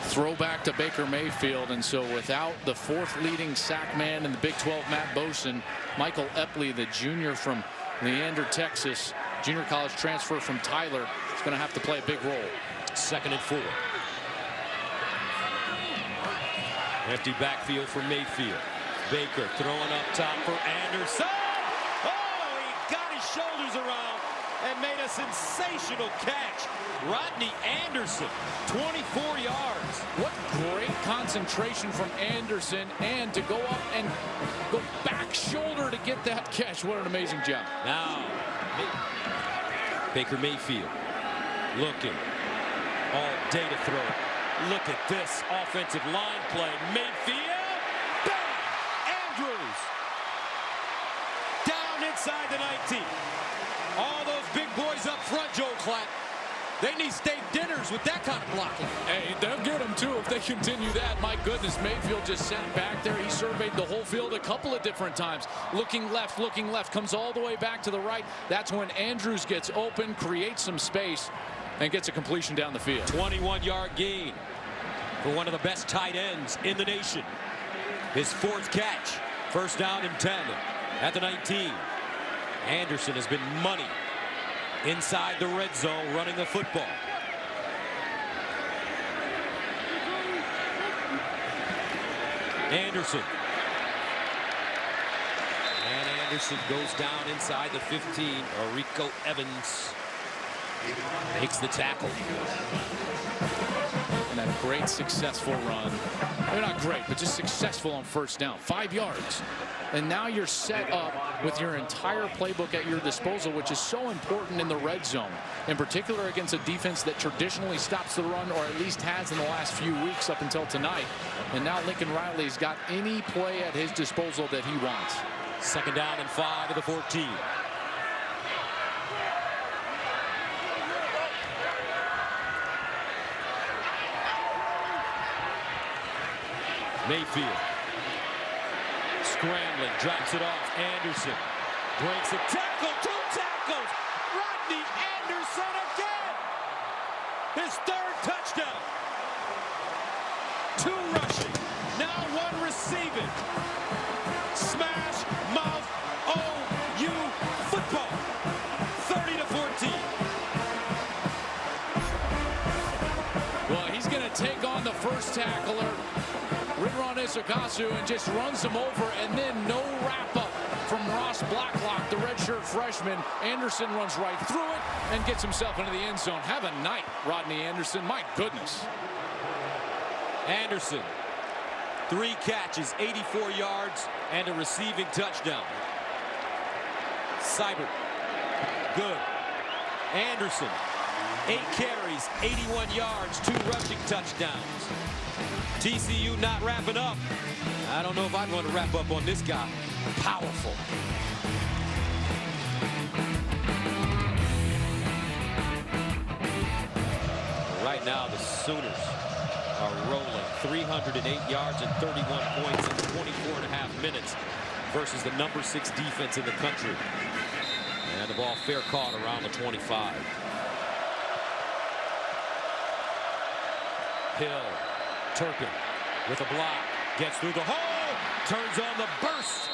throwback to Baker Mayfield. And so without the 4th leading sack man in the Big 12, Matt Boson, Michael Epley, the junior from Leander, Texas, junior college transfer from Tyler, is going to have to play a big role. 2nd and 4. Empty backfield for Mayfield. Baker throwing up top for Anderson. Oh, he got his shoulders around and made a sensational catch. Rodney Anderson, 24 yards. What great concentration from Anderson, and to go up and go back shoulder to get that catch. What an amazing job. Now, Baker Mayfield looking all day to throw. Look at this offensive line play. Mayfield, bang! Andrews down inside the 19. All those big boys up front, Joel Klatt. They need steak dinners with that kind of blocking. Hey, they'll get them too if they continue that. My goodness, Mayfield just sat back there. He surveyed the whole field a couple of different times. Looking left, comes all the way back to the right. That's when Andrews gets open, creates some space, and gets a completion down the field. 21-yard gain for one of the best tight ends in the nation. His 4th catch. 1st down and 10 at the 19. Anderson has been money inside the red zone running the football. Anderson. And Anderson goes down inside the 15. Rico Evans makes the tackle. And a great successful run. They're not great, but just successful on 1st down. 5 yards. And now you're set up with your entire playbook at your disposal, which is so important in the red zone, in particular against a defense that traditionally stops the run, or at least has in the last few weeks up until tonight. And now Lincoln Riley's got any play at his disposal that he wants. 2nd down and 5 to the 14. Mayfield scrambling, drops it off. Anderson breaks a tackle, 2 tackles. Rodney Anderson again. His 3rd touchdown. 2 rushing, now 1 receiving. Smash mouth OU football. 30-14. Well, he's going to take on the 1st tackler, Ridwan Isakasu, and just runs him over, and then no wrap-up from Ross Blacklock, the redshirt freshman. Anderson runs right through it and gets himself into the end zone. Have a night, Rodney Anderson. My goodness. Anderson, 3 catches, 84 yards, and a receiving touchdown. Seibert, good. Anderson, 8 carries, 81 yards, 2 rushing touchdowns. TCU not wrapping up. I don't know if I'd want to wrap up on this guy. Powerful. Right now, the Sooners are rolling. 308 yards and 31 points in 24.5 minutes versus the number 6 defense in the country. And the ball fair caught around the 25. Hill. Turpin with a block, gets through the hole, turns on the burst,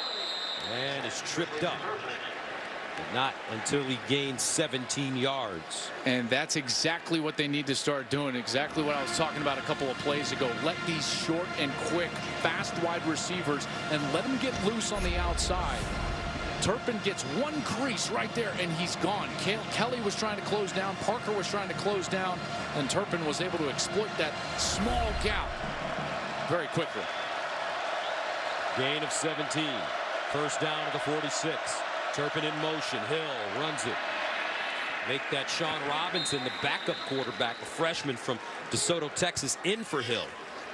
and is tripped up. But not until he gains 17 yards. And that's exactly what they need to start doing. Exactly what I was talking about a couple of plays ago. Let these short and quick, fast wide receivers and let them get loose on the outside. Turpin gets 1 crease right there, and he's gone. Kelly was trying to close down. Parker was trying to close down, and Turpin was able to exploit that small gap very quickly. Gain of 17. 1st down to the 46. Turpin in motion. Hill runs it. make that Sean Robinson, the backup quarterback, a freshman from DeSoto, Texas, in for Hill.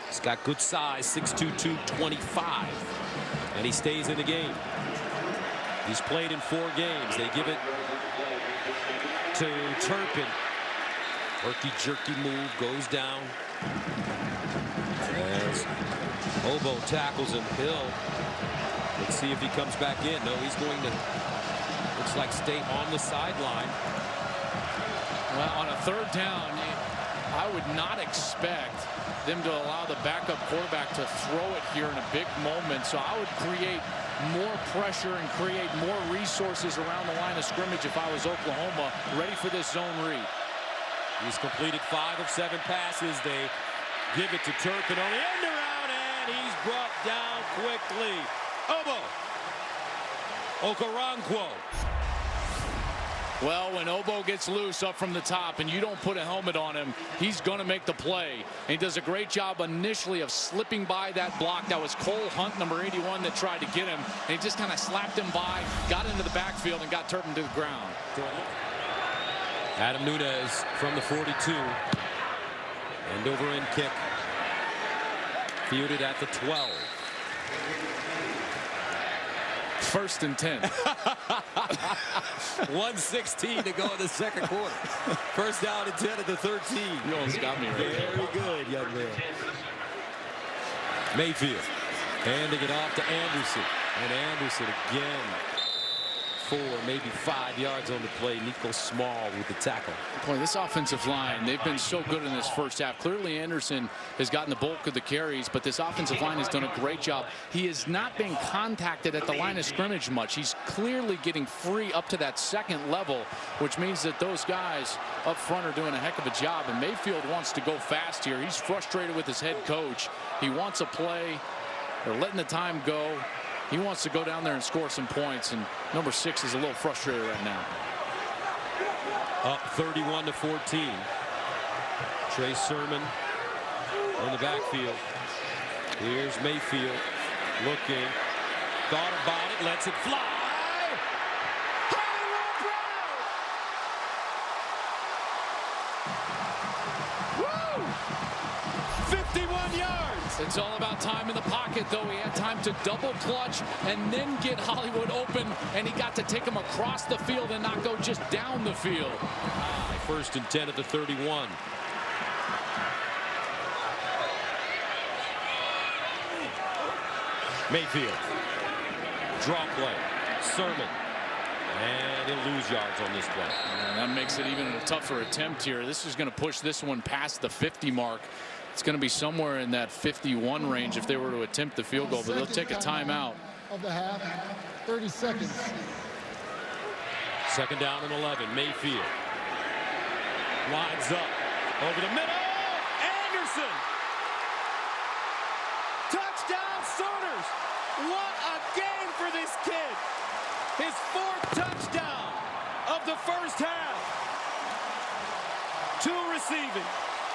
He's got good size, 6'2", 225, and he stays in the game. He's played in 4 games. They give it to Turpin. Herky-jerky move, goes down. As Obo tackles him, Hill. Let's see if he comes back in. No, he's going to, looks like, stay on the sideline. Well, on a 3rd down, I would not expect them to allow the backup quarterback to throw it here in a big moment. So I would create more pressure and create more resources around the line of scrimmage if I was Oklahoma, ready for this zone read. He's completed 5 of 7 passes. They give it to Turpin on the end around, and he's brought down quickly. Obo Okoronkwo. Well, when Obo gets loose up from the top and you don't put a helmet on him, he's going to make the play. And he does a great job initially of slipping by that block. That was Cole Hunt, number 81, that tried to get him. And he just kind of slapped him by, got into the backfield, and got Turpin to the ground. Adam Nunez from the 42. End over end kick. Fielded at the 12. 1st and 10. 1:16 to go in the 2nd quarter. 1st down and 10 at the 13. You almost got me right. Very good, young man. Mayfield handing it off to Anderson. And Anderson again. 4, maybe 5 yards on the play. Nico Small with the tackle. Boy, this offensive line, they've been so good in this 1st half. Clearly Anderson has gotten the bulk of the carries, but this offensive line has done a great job. He has not been contacted at the line of scrimmage much. He's clearly getting free up to that 2nd level, which means that those guys up front are doing a heck of a job. And Mayfield wants to go fast here. He's frustrated with his head coach. He wants a play. They're letting the time go. He wants to go down there and score some points, and number 6 is a little frustrated right now. Up 31-14. Trey Sermon in the backfield. Here's Mayfield looking. Thought about it, lets it fly. Hollywood Brown! Woo! 51 yards. It's all about time in the pocket, though. He had time to double clutch and then get Hollywood open, and he got to take him across the field and not go just down the field. 1st and 10 at the 31. Mayfield. Draw play. Sermon. And he'll lose yards on this play. And that makes it even a tougher attempt here. This is going to push this one past the 50 mark. It's going to be somewhere in that 51 range if they were to attempt the field goal, but they'll take a timeout. Of the half, 30 seconds. 2nd down and 11. Mayfield lines up over the middle. Anderson. Touchdown Sooners. What a game for this kid. His 4th touchdown of the 1st half. 2 receiving,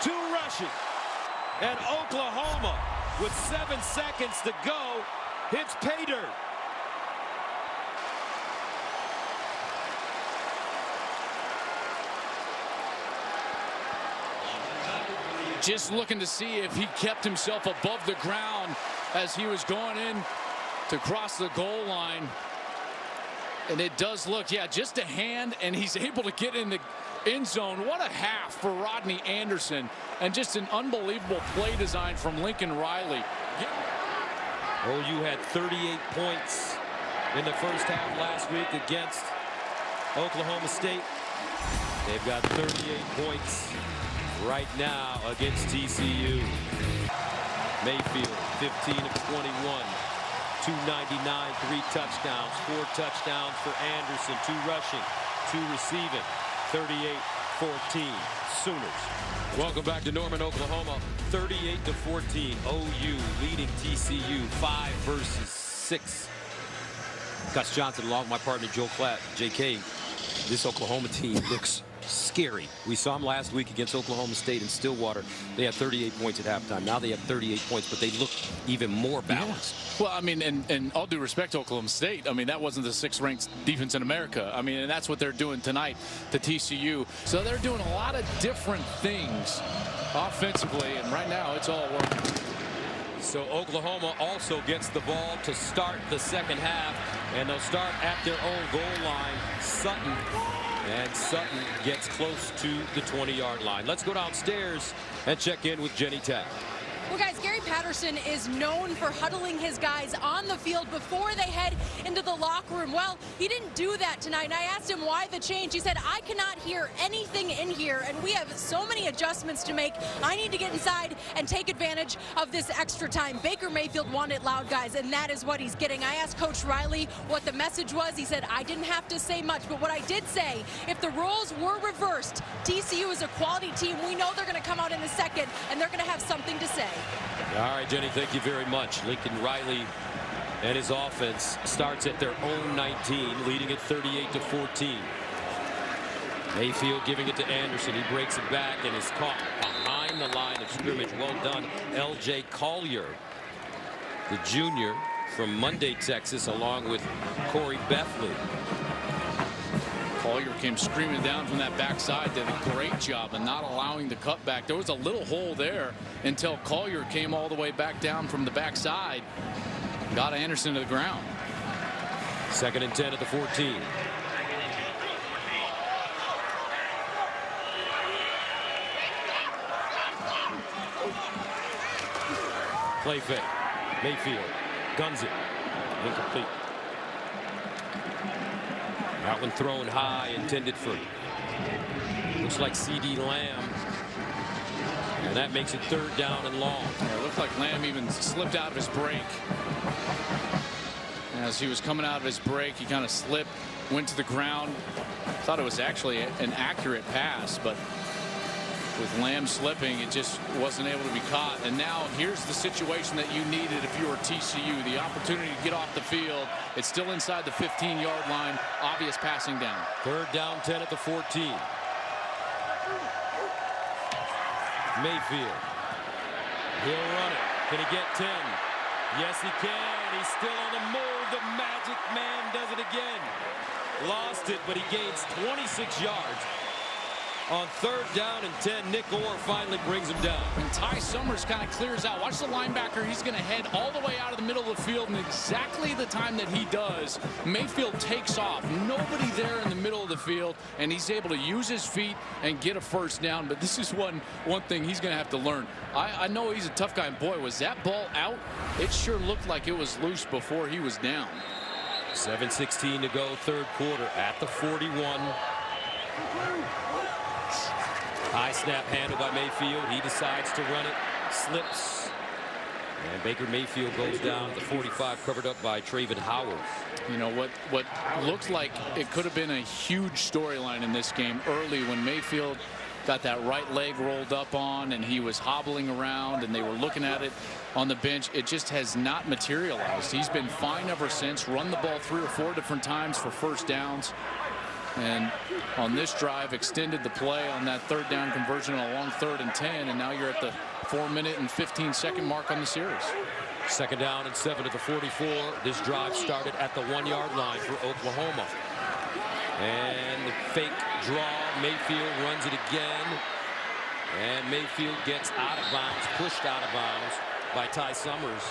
2 rushing. And Oklahoma, with 7 seconds to go, hits pay dirt. Just looking to see if he kept himself above the ground as he was going in to cross the goal line. And it does look, yeah, just a hand, and he's able to get in the end zone. What a half for Rodney Anderson, and just an unbelievable play design from Lincoln Riley. OU had 38 points in the 1st half last week against Oklahoma State. They've got 38 points right now against TCU. Mayfield, 15 of 21. 299, 3 touchdowns, 4 touchdowns for Anderson, 2 rushing, 2 receiving, 38-14 Sooners. Welcome back to Norman, Oklahoma. 38-14, OU leading TCU 5 versus 6. Gus Johnson along with my partner Joe Klatt. JK, this Oklahoma team looks scary. We saw them last week against Oklahoma State in Stillwater. They had 38 points at halftime. Now they have 38 points, but they look even more balanced. Yeah. Well, I mean, and all due respect to Oklahoma State, I mean, that wasn't the 6th ranked defense in America. I mean, and that's what they're doing tonight to TCU. So they're doing a lot of different things offensively, and right now it's all working. So Oklahoma also gets the ball to start the second half, and they'll start at their own goal line. Sutton. And Sutton gets close to the 20-yard line. Let's go downstairs and check in with Jenny Tapp. Well, guys, Gary Patterson is known for huddling his guys on the field before they head into the locker room. Well, he didn't do that tonight, and I asked him why the change. He said, I cannot hear anything in here, and we have so many adjustments to make. I need to get inside and take advantage of this extra time. Baker Mayfield wanted loud, guys, and that is what he's getting. I asked Coach Riley what the message was. He said, I didn't have to say much, but what I did say, if the roles were reversed, TCU is a quality team. We know they're going to come out in the second, and they're going to have something to say. All right, Jenny, thank you very much. Lincoln Riley and his offense starts at their own 19, leading it 38-14. Mayfield giving it to Anderson. He breaks it back and is caught behind the line of scrimmage. Well done, L.J. Collier, the junior from Monday, Texas, along with Corey Bethley. Collier came screaming down from that backside, did a great job of not allowing the cutback. There was a little hole there until Collier came all the way back down from the backside. Got Anderson to the ground. 2nd and 10 at the 14. Play fake. Mayfield guns it. Incomplete. That one thrown high, intended for, looks like C.D. Lamb. And that makes it 3rd down and long. Yeah, it looked like Lamb even slipped out of his break. As he was coming out of his break, he kind of slipped, went to the ground. Thought it was actually an accurate pass, but with Lamb slipping, it just wasn't able to be caught. And now here's the situation that you needed if you were TCU. The opportunity to get off the field. It's still inside the 15-yard line. Obvious passing down. 3rd down, 10 at the 14. Mayfield. He'll run it. Can he get 10? Yes, he can. He's still on the move. The Magic Man does it again. Lost it, but he gains 26 yards. On 3rd down and 10, Nick Orr finally brings him down. And Ty Summers kind of clears out. Watch the linebacker. He's going to head all the way out of the middle of the field, and exactly the time that he does, Mayfield takes off. Nobody there in the middle of the field, and he's able to use his feet and get a 1st down. But this is one thing he's going to have to learn. I know he's a tough guy, and boy, was that ball out? It sure looked like it was loose before he was down. 7:16 to go, 3rd quarter at the 41. High snap handled by Mayfield. He decides to run it. Slips. And Baker Mayfield goes down at the 45, covered up by Traven Howard. You know, what looks like it could have been a huge storyline in this game early when Mayfield got that right leg rolled up on and he was hobbling around and they were looking at it on the bench. It just has not materialized. He's been fine ever since. Run the ball 3 or 4 different times for 1st downs. And on this drive, extended the play on that 3rd down conversion on a long 3rd and 10. And now you're at the 4-minute and 15-second mark on the series. 2nd down and 7 at the 44. This drive started at the 1-yard line for Oklahoma. And the fake draw. Mayfield runs it again. And Mayfield gets out of bounds, pushed out of bounds by Ty Summers.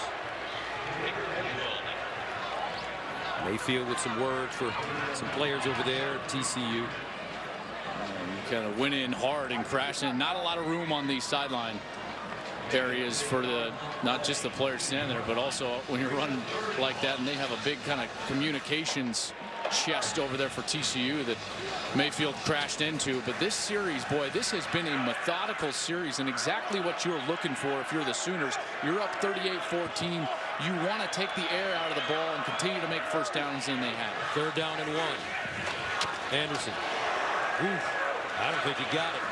Mayfield with some words for some players over there at TCU. And kind of went in hard and crashed in. Not a lot of room on these sideline areas for not just the players standing there, but also when you're running like that and they have a big kind of communications chest over there for TCU that Mayfield crashed into. But this series, boy, this has been a methodical series and exactly what you're looking for if you're the Sooners. You're up 38-14. You want to take the air out of the ball and continue to make 1st downs, and they have. 3rd down and 1. Anderson. Oof. I don't think he got it.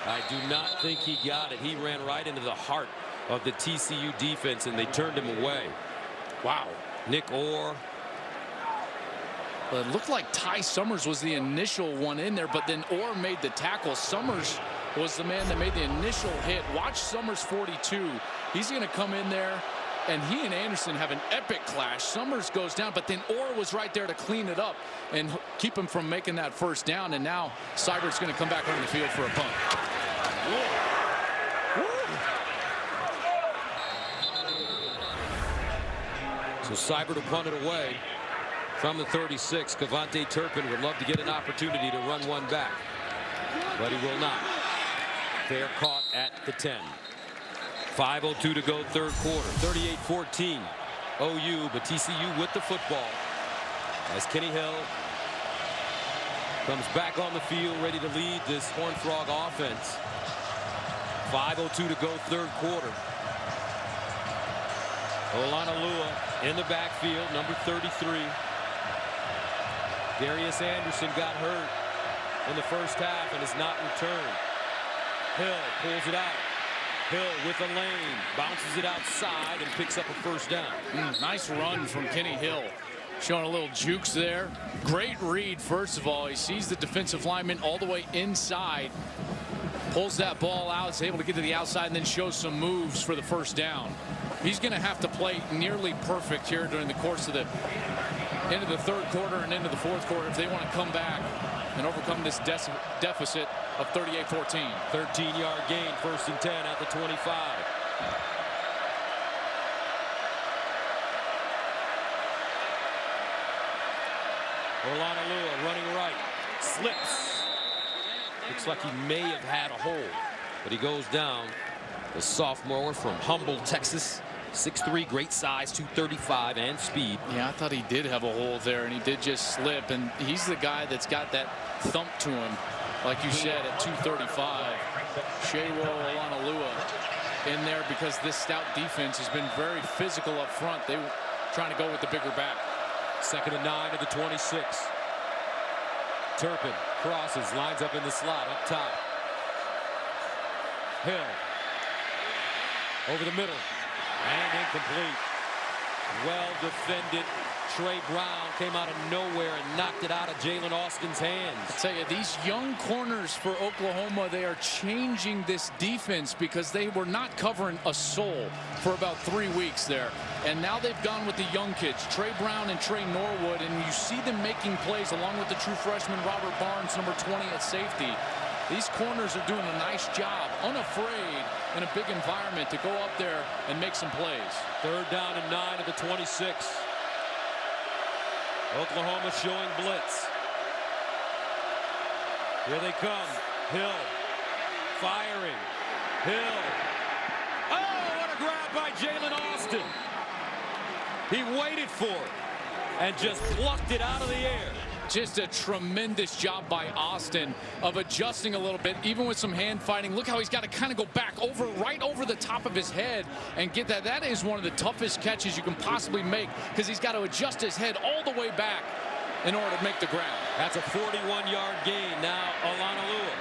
I do not think he got it. He ran right into the heart of the TCU defense, and they turned him away. Wow. Nick Orr. Well, it looked like Ty Summers was the initial one in there, but then Orr made the tackle. Summers was the man that made the initial hit. Watch Summers 42. He's going to come in there, and he and Anderson have an epic clash. Summers goes down, but then Orr was right there to clean it up and keep him from making that first down. And now Seibert's going to come back on the field for a punt. So Seibert will punt it away from the 36. Cavante Turpin would love to get an opportunity to run one back, but he will not. Fair caught at the 10. 5:02 to go, third quarter. 38-14 OU, but TCU with the football as Kenny Hill comes back on the field, ready to lead this Horned Frog offense. 5:02 to go, third quarter. Olanalua in the backfield, number 33. Darius Anderson got hurt in the first half and is not returned. Hill pulls it out. Hill with a lane, bounces it outside and picks up a first down. Nice run from Kenny Hill. Showing a little jukes there. Great read, first of all. He sees the defensive lineman all the way inside. Pulls that ball out, is able to get to the outside, and then shows some moves for the first down. He's going to have to play nearly perfect here during the course of the end of the third quarter and into the fourth quarter if they want to come back and overcome this deficit of 38-14. 13-yard gain, first and 10 at the 25. Olanalua running right, slips. Looks like he may have had a hole, but he goes down. The sophomore from Humble, Texas. 6'3", great size, 235 and speed. Yeah, I thought he did have a hole there, and he did just slip. And he's the guy that's got that thump to him, like you said, at 235. Shewo Olanalua in there because this stout defense has been very physical up front. They were trying to go with the bigger back. 2nd and 9 at the 26. Turpin crosses, lines up in the slot up top. Hill over the middle and incomplete. Well defended. Trey Brown came out of nowhere and knocked it out of Jalen Austin's hands. I tell you, these young corners for Oklahoma, they are changing this defense because they were not covering a soul for about 3 weeks there. And now they've gone with the young kids, Trey Brown and Trey Norwood, and you see them making plays along with the true freshman Robert Barnes, number 20 at safety. These corners are doing a nice job, unafraid in a big environment to go up there and make some plays. 3rd down and 9 at the 26. Oklahoma showing blitz. Here they come. Hill firing. Hill. Oh, what a grab by Jalen Austin. He waited for it and just plucked it out of the air. Just a tremendous job by Austin of adjusting a little bit, even with some hand fighting. Look how he's got to kind of go back over, right over the top of his head and get that. That is one of the toughest catches you can possibly make because he's got to adjust his head all the way back in order to make the ground. That's a 41-yard gain. Now Olanalua.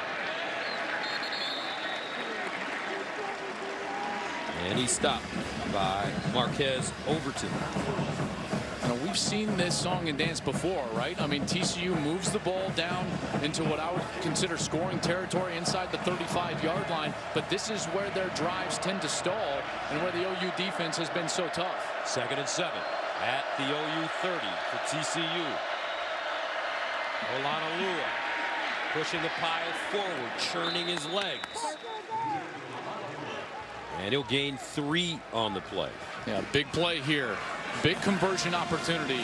And he's stopped by Marquez Overton. Now, we've seen this song and dance before, right? I mean, TCU moves the ball down into what I would consider scoring territory inside the 35-yard line, but this is where their drives tend to stall and where the OU defense has been so tough. 2nd and 7 at the OU 30 for TCU. Olanalua pushing the pile forward, churning his legs. And he'll gain 3 on the play. Yeah, big play here. Big conversion opportunity.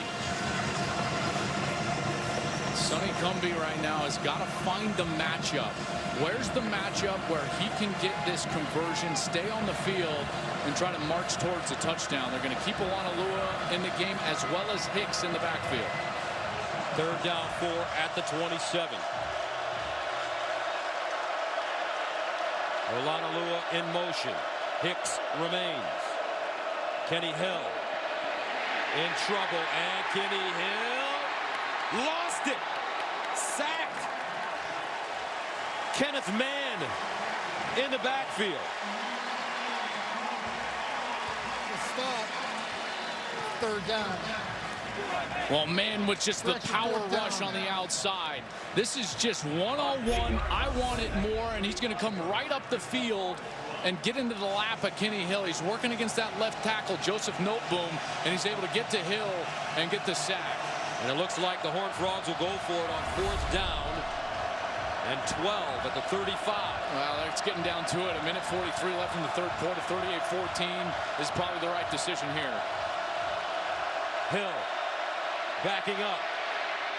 Sonny Cumbie right now has got to find the matchup. Where's the matchup where he can get this conversion, stay on the field, and try to march towards the touchdown? They're going to keep Olanalua in the game as well as Hicks in the backfield. 3rd down 4 at the 27. Olanalua in motion. Hicks remains. Kenny Hill in trouble, and Kenny Hill lost it. Sacked. Kenneth Mann in the backfield. Stop. 3rd down. Well, man, with just the power rush on the outside. This is just one-on-one. I want it more, and he's going to come right up the field and get into the lap of Kenny Hill. He's working against that left tackle, Joseph Noteboom, and he's able to get to Hill and get the sack. And it looks like the Horned Frogs will go for it on 4th down and 12 at the 35. Well, it's getting down to it. 1:43 left in the third quarter. 38-14 is probably the right decision here. Hill backing up.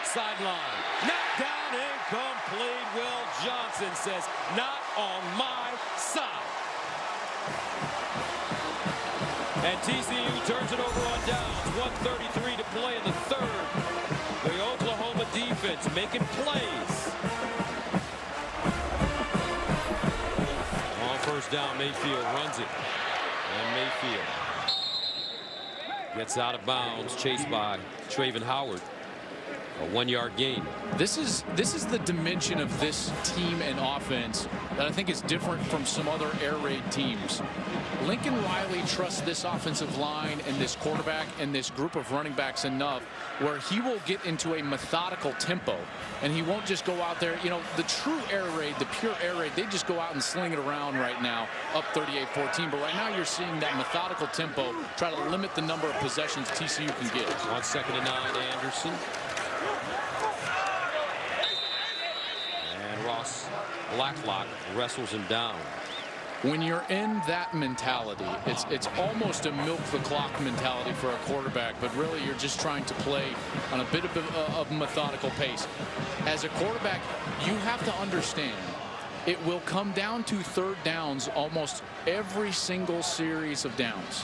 Sideline. Knocked down, incomplete. Will Johnson says, not on my side. And TCU turns it over on downs. 1:33 to play in the third. The Oklahoma defense making plays. On 1st down, Mayfield runs it. And Mayfield gets out of bounds, chased by Traven Howard. A 1-yard gain. This is the dimension of this team and offense that I think is different from some other air raid teams. Lincoln Riley trusts this offensive line and this quarterback and this group of running backs enough where he will get into a methodical tempo, and he won't just go out there. You know, the true air raid, the pure air raid, they just go out and sling it around right now, up 38-14. But right now you're seeing that methodical tempo try to limit the number of possessions TCU can get. On 2nd and 9, Anderson. And Ross Blacklock wrestles him down. When you're in that mentality, it's almost a milk the clock mentality for a quarterback, but really you're just trying to play on a bit of methodical pace. As a quarterback, you have to understand it will come down to 3rd downs almost every single series of downs,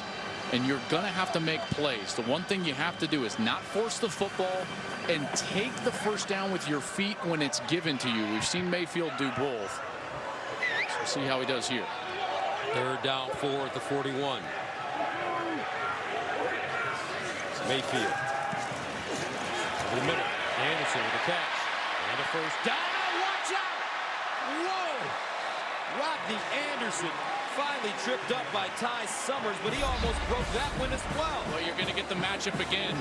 and you're going to have to make plays. The one thing you have to do is not force the football and take the 1st down with your feet when it's given to you. We've seen Mayfield do both. So we'll see how he does here. 3rd down, 4 at the 41. Mayfield. Over the middle. Anderson with a catch. And a 1st down. Watch out! Whoa! Rodney Anderson finally tripped up by Ty Summers, but he almost broke that one as well. Well, you're going to get the matchup again.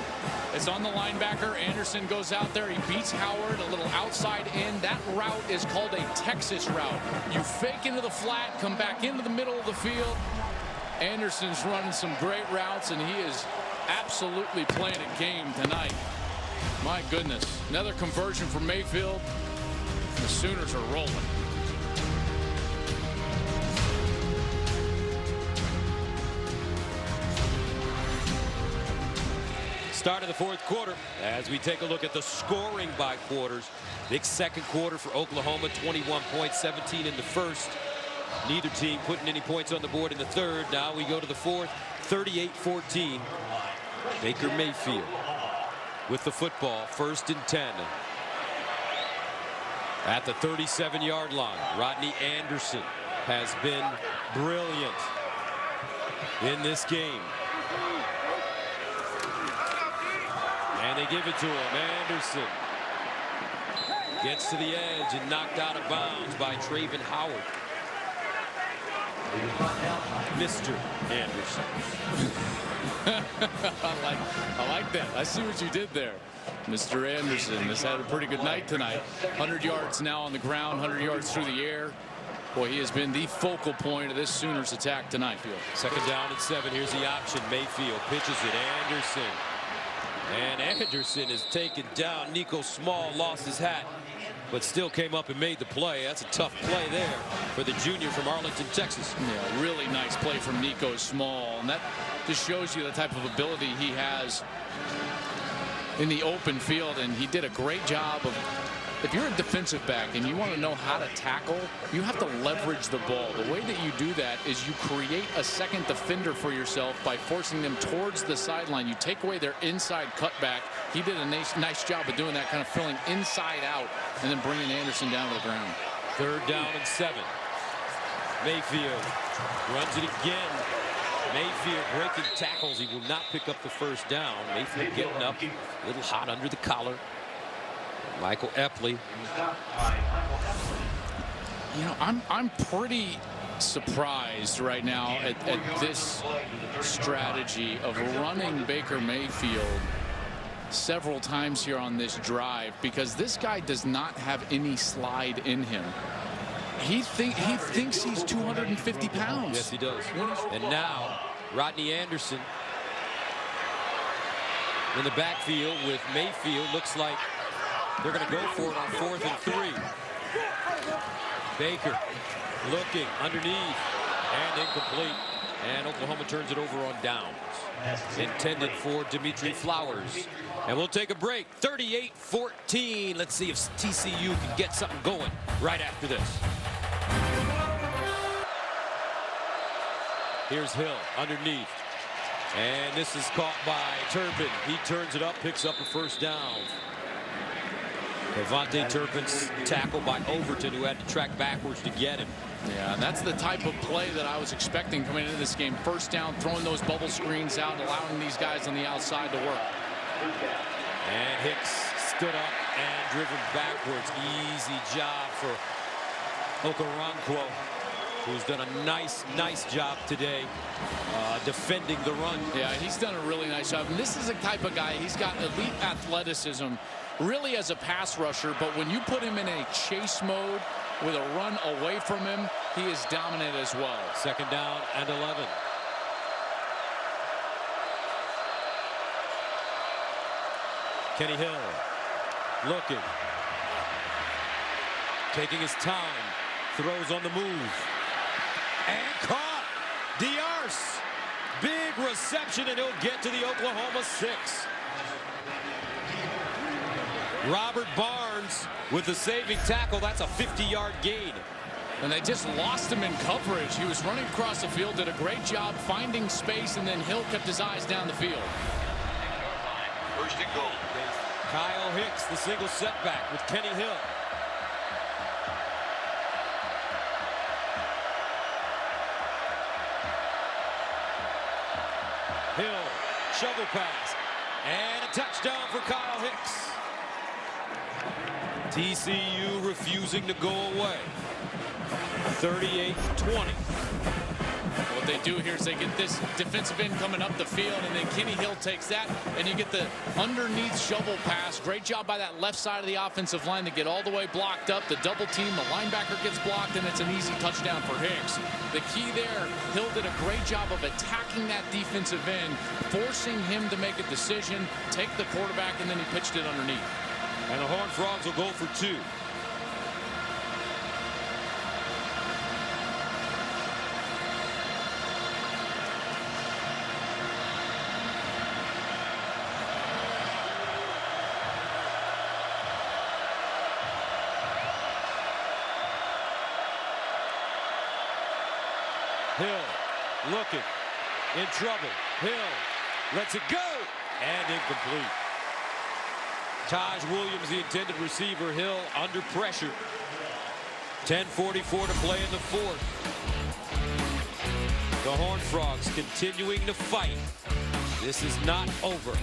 It's on the linebacker. Anderson goes out there. He beats Howard a little outside in. That route is called a Texas route. You fake into the flat, come back into the middle of the field. Anderson's running some great routes, and he is absolutely playing a game tonight. My goodness. Another conversion for Mayfield. The Sooners are rolling. Start of the 4th quarter as we take a look at the scoring by quarters. Big 2nd quarter for Oklahoma, 21 points, 17 in the 1st. Neither team putting any points on the board in the 3rd. Now we go to the 4th, 38-14. Baker Mayfield with the football, 1st and 10. At the 37-yard line, Rodney Anderson has been brilliant in this game. And they give it to him. Anderson gets to the edge and knocked out of bounds by Traven Howard. Mr. Anderson. I like that. I see what you did there. Mr. Anderson has had a pretty good night tonight. 100 yards now on the ground, 100 yards through the air. Boy, he has been the focal point of this Sooners attack tonight. 2nd down and 7. Here's the option. Mayfield pitches it. Anderson. And Anderson is taken down. Nico Small lost his hat, but still came up and made the play. That's a tough play there for the junior from Arlington, Texas. Yeah, really nice play from Nico Small. And that just shows you the type of ability he has in the open field. And he did a great job of, if you're a defensive back and you want to know how to tackle, you have to leverage the ball. The way that you do that is you create a second defender for yourself by forcing them towards the sideline. You take away their inside cutback. He did a nice job of doing that, kind of filling inside out and then bringing Anderson down to the ground. 3rd down and 7. Mayfield runs it again. Mayfield breaking tackles. He will not pick up the 1st down. Mayfield getting up, a little hot under the collar. Michael Epley. You know, I'm pretty surprised right now at this strategy of running Baker Mayfield several times here on this drive because this guy does not have any slide in him. He thinks he's 250 pounds. Yes, he does. And now Rodney Anderson in the backfield with Mayfield. Looks like they're going to go for it on 4th and 3. Baker looking underneath and incomplete. And Oklahoma turns it over on downs. Intended for Dimitri Flowers. And we'll take a break. 38-14. Let's see if TCU can get something going right after this. Here's Hill underneath. And this is caught by Turpin. He turns it up, picks up a first down. Devontae Turpin's tackled by Overton, who had to track backwards to get him. Yeah, and that's the type of play that I was expecting coming into this game. First down, throwing those bubble screens out, allowing these guys on the outside to work. And Hicks stood up and driven backwards. Easy job for Okoronkwo, who's done a nice job today defending the run. Yeah, he's done a really nice job. And this is the type of guy, he's got elite athleticism, really as a pass rusher, but when you put him in a chase mode with a run away from him, he is dominant as well. 2nd down and 11. Kenny Hill looking, taking his time, throws on the move, and caught. Diarce, big reception, and he'll get to the Oklahoma 6. Robert Barnes with the saving tackle. That's a 50-yard gain. And they just lost him in coverage. He was running across the field, did a great job finding space, and then Hill kept his eyes down the field. 1st and goal. Kyle Hicks, the single setback with Kenny Hill. Hill, shovel pass, and a touchdown for Kyle Hicks. TCU refusing to go away. 38-20. What they do here is they get this defensive end coming up the field, and then Kenny Hill takes that, and you get the underneath shovel pass. Great job by that left side of the offensive line to get all the way blocked up. The double team, the linebacker gets blocked, and it's an easy touchdown for Hicks. The key there, Hill did a great job of attacking that defensive end, forcing him to make a decision, take the quarterback, and then he pitched it underneath. And the Horned Frogs will go for 2. Hill looking, in trouble. Hill lets it go, and incomplete. Taj Williams, the intended receiver. Hill under pressure. 10:44 to play in the 4th. The Horned Frogs continuing to fight. This is not over.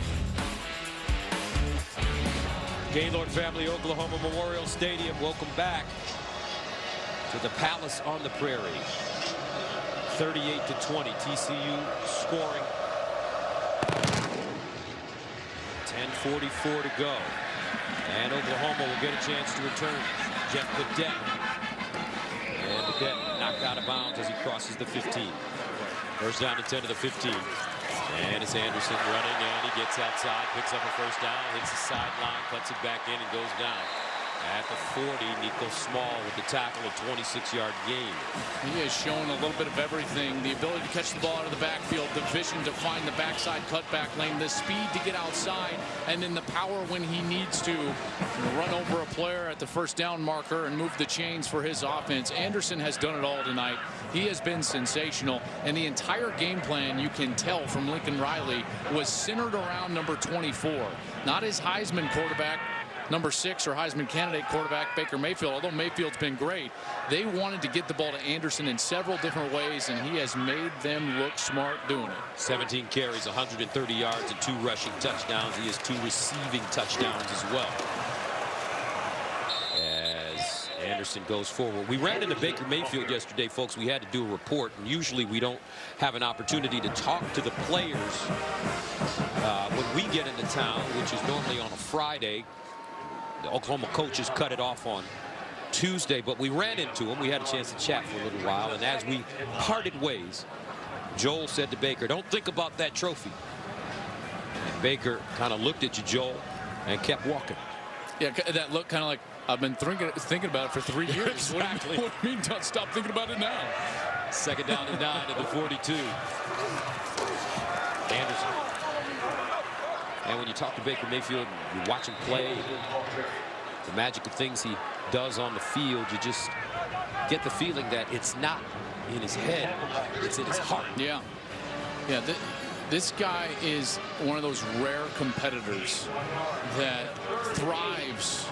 Gaylord family, Oklahoma Memorial Stadium. Welcome back to the Palace on the Prairie. 38-20. TCU scoring. 10:44 to go. And Oklahoma will get a chance to return. Jeff Cadet. And Cadet knocked out of bounds as he crosses the 15. First down to 10 to the 15. And it's Anderson running, and he gets outside, picks up a first down, hits the sideline, cuts it back in, and goes down. At the 40, Nico Small with the tackle, a 26-yard gain. He has shown a little bit of everything. The ability to catch the ball out of the backfield, the vision to find the backside cutback lane, the speed to get outside, and then the power when he needs to run over a player at the first down marker and move the chains for his offense. Anderson has done it all tonight. He has been sensational, and the entire game plan, you can tell from Lincoln Riley, was centered around number 24. Not his Heisman quarterback, number 6, or Heisman candidate quarterback Baker Mayfield. Although Mayfield's been great, they wanted to get the ball to Anderson in several different ways, and he has made them look smart doing it. 17 carries, 130 yards, and 2 rushing touchdowns. He has 2 receiving touchdowns as well. As Anderson goes forward. We ran into Baker Mayfield yesterday, folks. We had to do a report, and usually we don't have an opportunity to talk to the players when we get into town, which is normally on a Friday. The Oklahoma coaches cut it off on Tuesday, but we ran into him. We had a chance to chat for a little while, and as we parted ways, Joel said to Baker, "Don't think about that trophy." And Baker kind of looked at you, Joel, and kept walking. Yeah, that look kind of like, I've been thinking about it for 3 years. Exactly. What do you mean, don't stop thinking about it now? Second down and 9 at the 42. Anderson. And when you talk to Baker Mayfield, you watch him play, the magic of things he does on the field, you just get the feeling that it's not in his head, it's in his heart. Yeah. Yeah. This guy is one of those rare competitors that thrives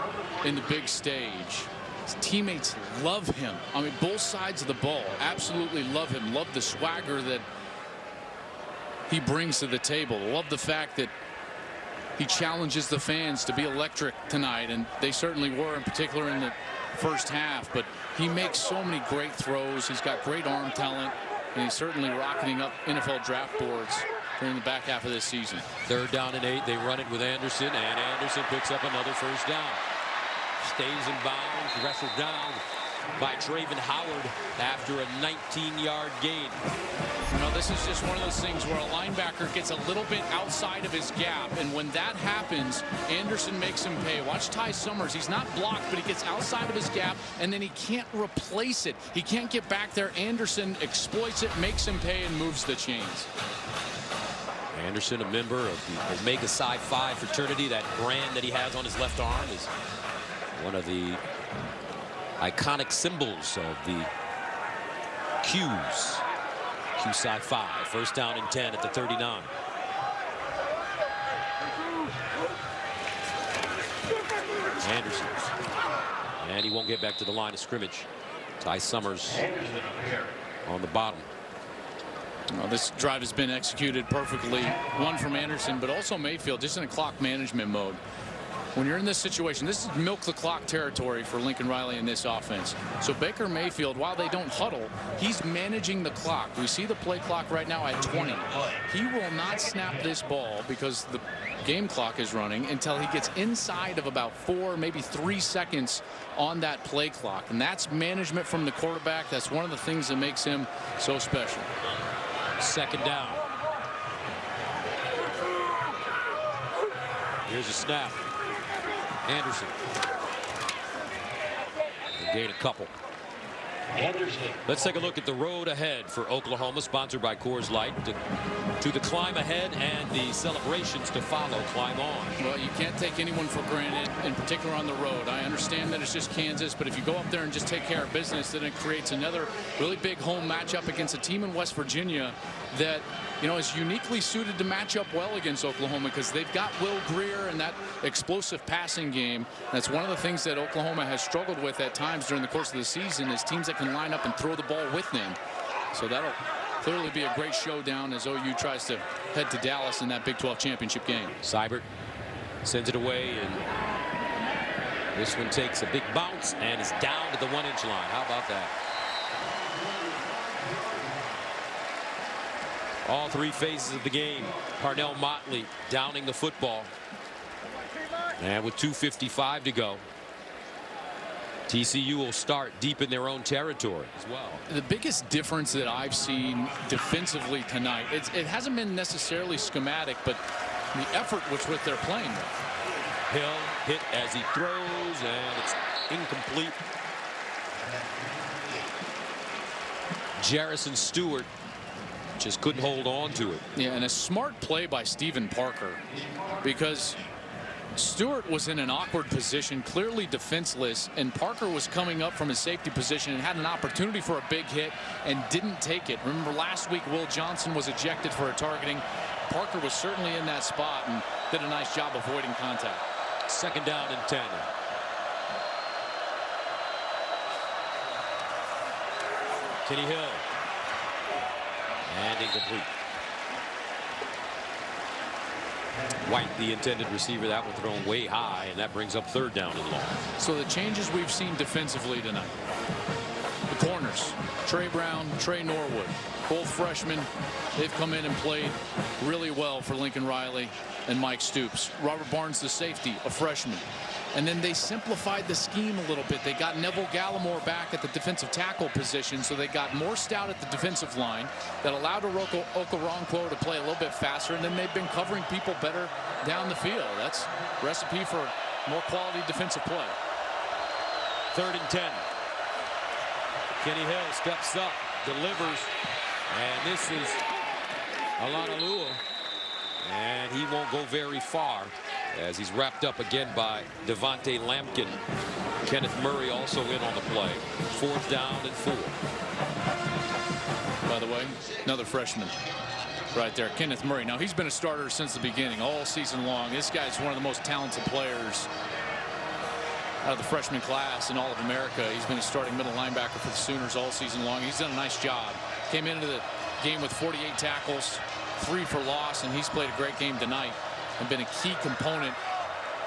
in the big stage. His teammates love him. I mean, both sides of the ball absolutely love him. Love the swagger that he brings to the table. Love the fact that he challenges the fans to be electric tonight, and they certainly were, in particular in the first half. But he makes so many great throws. He's got great arm talent, and he's certainly rocketing up NFL draft boards during the back half of this season. Third down and 8. They run it with Anderson, and Anderson picks up another first down. Stays in bounds, wrestled down by Traven Howard after a 19-yard gain. You know, this is just one of those things where a linebacker gets a little bit outside of his gap, and when that happens, Anderson makes him pay. Watch Ty Summers. He's not blocked, but he gets outside of his gap, and then he can't replace it. He can't get back there. Anderson exploits it, makes him pay, and moves the chains. Anderson, a member of the Omega Psi Phi fraternity. That brand that he has on his left arm is one of the iconic symbols of the Qs. Q Psi Phi. First down and 10 at the 39. Anderson. And he won't get back to the line of scrimmage. Ty Summers on the bottom. Well, this drive has been executed perfectly. One from Anderson, but also Mayfield, just in a clock management mode. When you're in this situation, this is milk the clock territory for Lincoln Riley in this offense. So Baker Mayfield, while they don't huddle, he's managing the clock. We see the play clock right now at 20. He will not snap this ball because the game clock is running until he gets inside of about 4, maybe 3 seconds on that play clock. And that's management from the quarterback. That's one of the things that makes him so special. Second down. Here's a snap. Anderson. Gain a couple. Anderson. Let's take a look at the road ahead for Oklahoma, sponsored by Coors Light. To the climb ahead and the celebrations to follow. Climb on. Well, you can't take anyone for granted, in particular on the road. I understand that it's just Kansas, but if you go up there and just take care of business, then it creates another really big home matchup against a team in West Virginia that, you know, is uniquely suited to match up well against Oklahoma because they've got Will Greer and that explosive passing game. That's one of the things that Oklahoma has struggled with at times during the course of the season, is teams that can line up and throw the ball with them. So that'll clearly be a great showdown as OU tries to head to Dallas in that Big 12 championship game. Seibert sends it away, and this one takes a big bounce and is down to the 1-inch line. How about that? All three phases of the game. Parnell Motley downing the football. And with 2:55 to go, TCU will start deep in their own territory as well. The biggest difference that I've seen defensively tonight, it hasn't been necessarily schematic, but the effort which they're playing with. Hill hit as he throws, and it's incomplete. Jarrison Stewart just couldn't hold on to it. Yeah, and a smart play by Stephen Parker, because Stewart was in an awkward position, clearly defenseless, and Parker was coming up from his safety position and had an opportunity for a big hit and didn't take it. Remember last week, Will Johnson was ejected for a targeting. Parker was certainly in that spot and did a nice job avoiding contact. Second down and 10. Kenny Hill. And incomplete. White, the intended receiver, that one thrown way high, and that brings up 3rd down and long. So the changes we've seen defensively tonight. The corners, Trey Brown, Trey Norwood, both freshmen. They've come in and played really well for Lincoln Riley and Mike Stoops. Robert Barnes, the safety, a freshman. And then they simplified the scheme a little bit. They got Neville Gallimore back at the defensive tackle position, so they got more stout at the defensive line. That allowed Okoronkwo to play a little bit faster, and then they've been covering people better down the field. That's a recipe for more quality defensive play. 3rd and 10. Kenny Hill steps up, delivers, and this is Alanalua, and he won't go very far as he's wrapped up again by Devontae Lampkin. Kenneth Murray also in on the play. 4th down and 4. By the way, another freshman right there, Kenneth Murray. Now, he's been a starter since the beginning, all season long. This guy's one of the most talented players out of the freshman class in all of America. He's been a starting middle linebacker for the Sooners all season long. He's done a nice job. Came into the game with 48 tackles, 3 for loss, and he's played a great game tonight and been a key component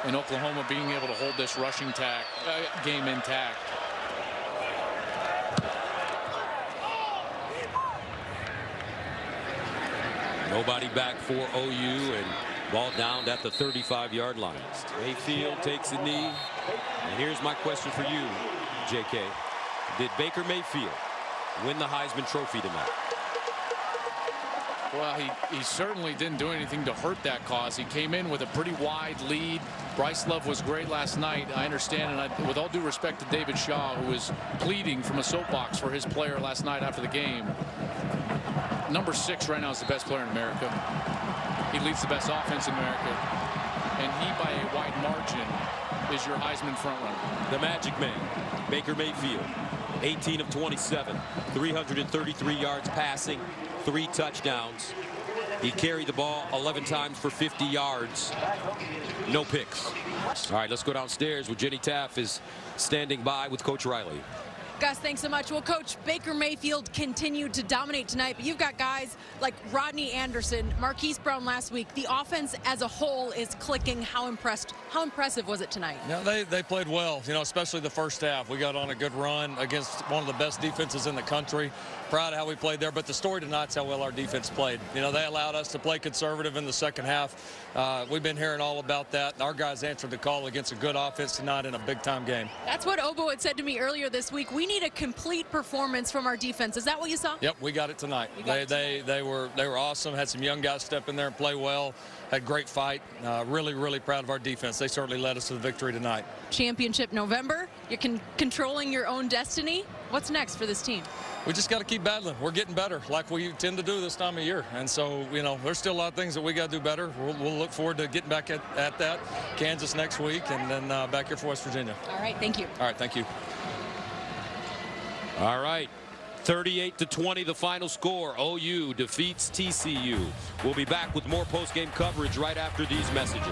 in Oklahoma being able to hold this rushing game intact. Nobody back for OU, and ball down at the 35-yard line. Mayfield takes a knee. And here's my question for you, JK. Did Baker Mayfield win the Heisman Trophy tonight? Well, he certainly didn't do anything to hurt that cause. He came in with a pretty wide lead. Bryce Love was great last night. I understand, and with all due respect to David Shaw, who was pleading from a soapbox for his player last night after the game. Number 6 right now is the best player in America. He leads the best offense in America. And he, by a wide margin, is your Heisman frontrunner. The Magic Man, Baker Mayfield, 18 of 27, 333 yards passing, 3 touchdowns. He carried the ball 11 times for 50 yards. No picks. All right, let's go downstairs where Jenny Taff is standing by with Coach Riley. Gus, thanks so much. Well, Coach, Baker Mayfield continued to dominate tonight, but you've got guys like Rodney Anderson, Marquise Brown last week. The offense as a whole is clicking. How impressive was it tonight? Yeah, they played well, especially the first half. We got on a good run against one of the best defenses in the country. Proud of how we played there, but the story tonight's how well our defense played. They allowed us to play conservative in the second half. We've been hearing all about that. Our guys answered the call against a good offense tonight in a big-time game. That's what Obo had said to me earlier this week. We need a complete performance from our defense. Is that what you saw? Yep, we got it tonight. They were awesome. Had some young guys step in there and play well. Had great fight. Really proud of our defense. They certainly led us to the victory tonight. Championship November. You're controlling your own destiny. What's next for this team? We just got to keep battling. We're getting better like we tend to do this time of year. And so, there's still a lot of things that we got to do better. We'll look forward to getting back at that. Kansas next week, and then back here for West Virginia. All right, thank you. All right, thank you. All right. 38-20 the final score. OU defeats TCU. We'll be back with more post-game coverage right after these messages.